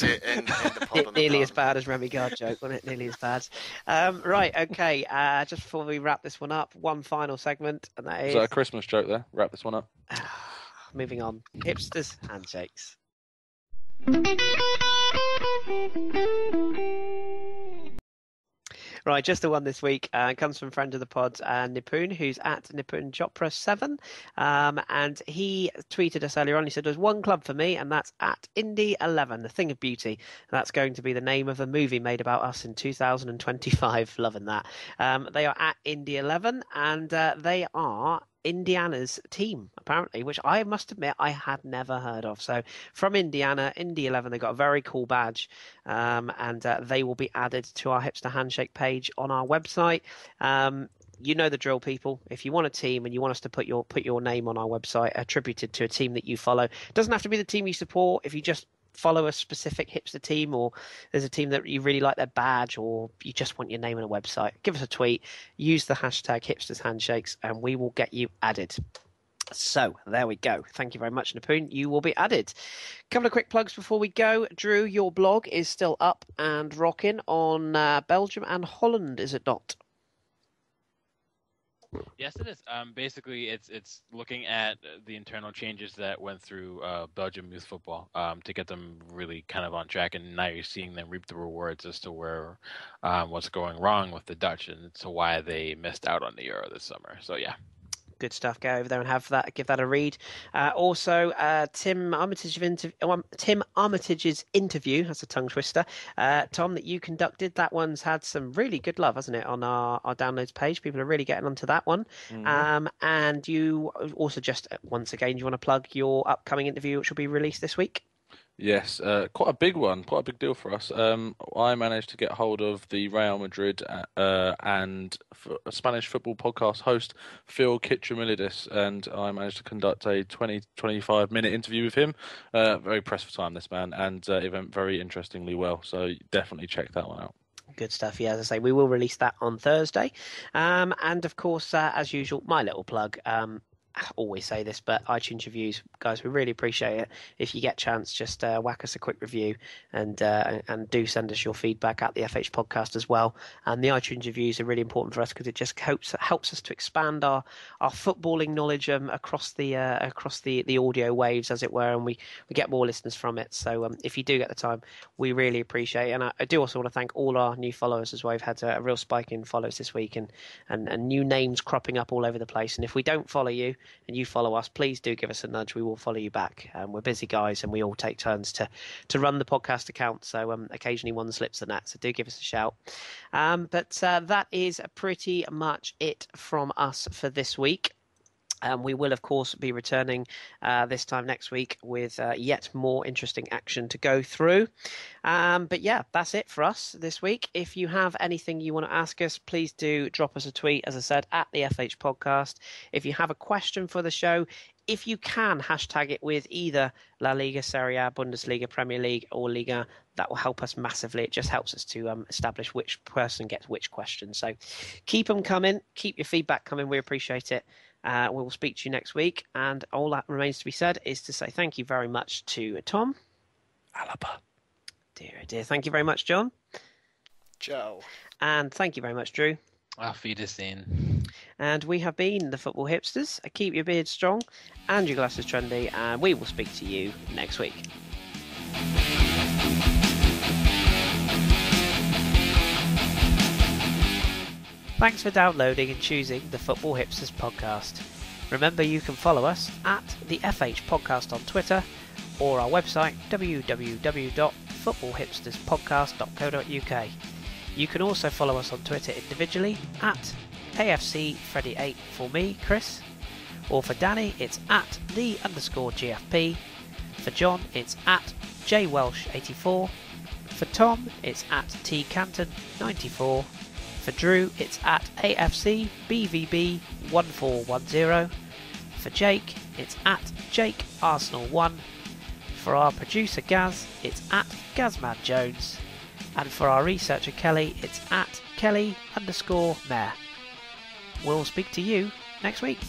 it. End the pod on nearly the as bad as Remy Gard joke, wasn't it? Nearly as bad. Right, okay. Just before we wrap this one up, one final segment, and that is... Is that a Christmas joke there? Wrap this one up. Moving on. Hipsters handshakes. Right, just the one this week comes from friend of the pod, Nipun, who's at Nipun Chopra 7, and he tweeted us earlier on. He said, "There's one club for me, and that's at Indy 11, the Thing of Beauty. And that's going to be the name of a movie made about us in 2025." Loving that. They are at Indy 11, and they are Indiana's team, apparently, which I must admit I had never heard of. So from Indiana, Indy 11, they got a very cool badge, and they will be added to our Hipster Handshake page on our website. You know the drill, people. If you want a team and you want us to put your name on our website attributed to a team that you follow, it doesn't have to be the team you support. If you just follow a specific hipster team, or there's a team that you really like their badge, or you just want your name on a website, give us a tweet, use the hashtag Hipsters Handshakes, and we will get you added. So there we go. Thank you very much, Napoon. You will be added. Couple of quick plugs before we go. Drew, your blog is still up and rocking on Belgium and Holland, is it not? Yes, it is. Basically, it's looking at the internal changes that went through Belgium youth football to get them really kind of on track, and now you're seeing them reap the rewards as to where what's going wrong with the Dutch and to why they missed out on the Euro this summer. So yeah. Good stuff. Go over there and give that a read. Also, Tim Armitage's interview, that's a tongue twister, Tom, that you conducted. That one's had some really good love, hasn't it, on our downloads page? People are really getting onto that one. And you also just, once again, you want to plug your upcoming interview, which will be released this week? Yes, quite a big one, quite a big deal for us. I managed to get hold of the Real Madrid and Spanish football podcast host Phil Kitramilidis, and I managed to conduct a 20-25 minute interview with him. Very pressed for time, this man, and it went very interestingly well. So definitely check that one out. Good stuff. Yeah, as I say, we will release that on Thursday. And of course, as usual, my little plug. I always say this, but iTunes reviews, guys, we really appreciate it. If you get a chance, just whack us a quick review and do send us your feedback at the FH podcast as well. And the iTunes reviews are really important for us because it just helps us to expand our footballing knowledge across the audio waves, as it were, and we get more listeners from it. So if you do get the time, we really appreciate it. And I do also want to thank all our new followers as well. We've had a real spike in follows this week and new names cropping up all over the place. And if we don't follow you, and you follow us, please do give us a nudge. We will follow you back. We're busy guys, and we all take turns to run the podcast account. So occasionally one slips the net. So do give us a shout. But that is pretty much it from us for this week. We will, of course, be returning this time next week with yet more interesting action to go through. But yeah, that's it for us this week. If you have anything you want to ask us, please do drop us a tweet, as I said, at the FH Podcast. If you have a question for the show, if you can, hashtag it with either La Liga, Serie A, Bundesliga, Premier League, or Liga. That will help us massively. It just helps us to establish which person gets which question. So keep them coming. Keep your feedback coming. We appreciate it. We will speak to you next week, and all that remains to be said is to say thank you very much to Tom. Alaba. Dear, dear. Thank you very much, John. Ciao. And thank you very much, Drew. Auf Wiedersehen. And we have been the Football Hipsters. Keep your beard strong and your glasses trendy, and we will speak to you next week. Thanks for downloading and choosing the Football Hipsters podcast. Remember, you can follow us at the FH Podcast on Twitter or our website www.footballhipsterspodcast.co.uk. You can also follow us on Twitter individually at AFCFreddy8 for me, Kris, or for Danny it's at @the_GFP. For John it's at JWelsh84. For Tom it's at TCanton94. For Drew, it's at AFCBVB1410. For Jake, it's at JakeArsenal1. For our producer Gaz, it's at GazmanJones. And for our researcher Kelly, it's at Kelly_Mayor. We'll speak to you next week.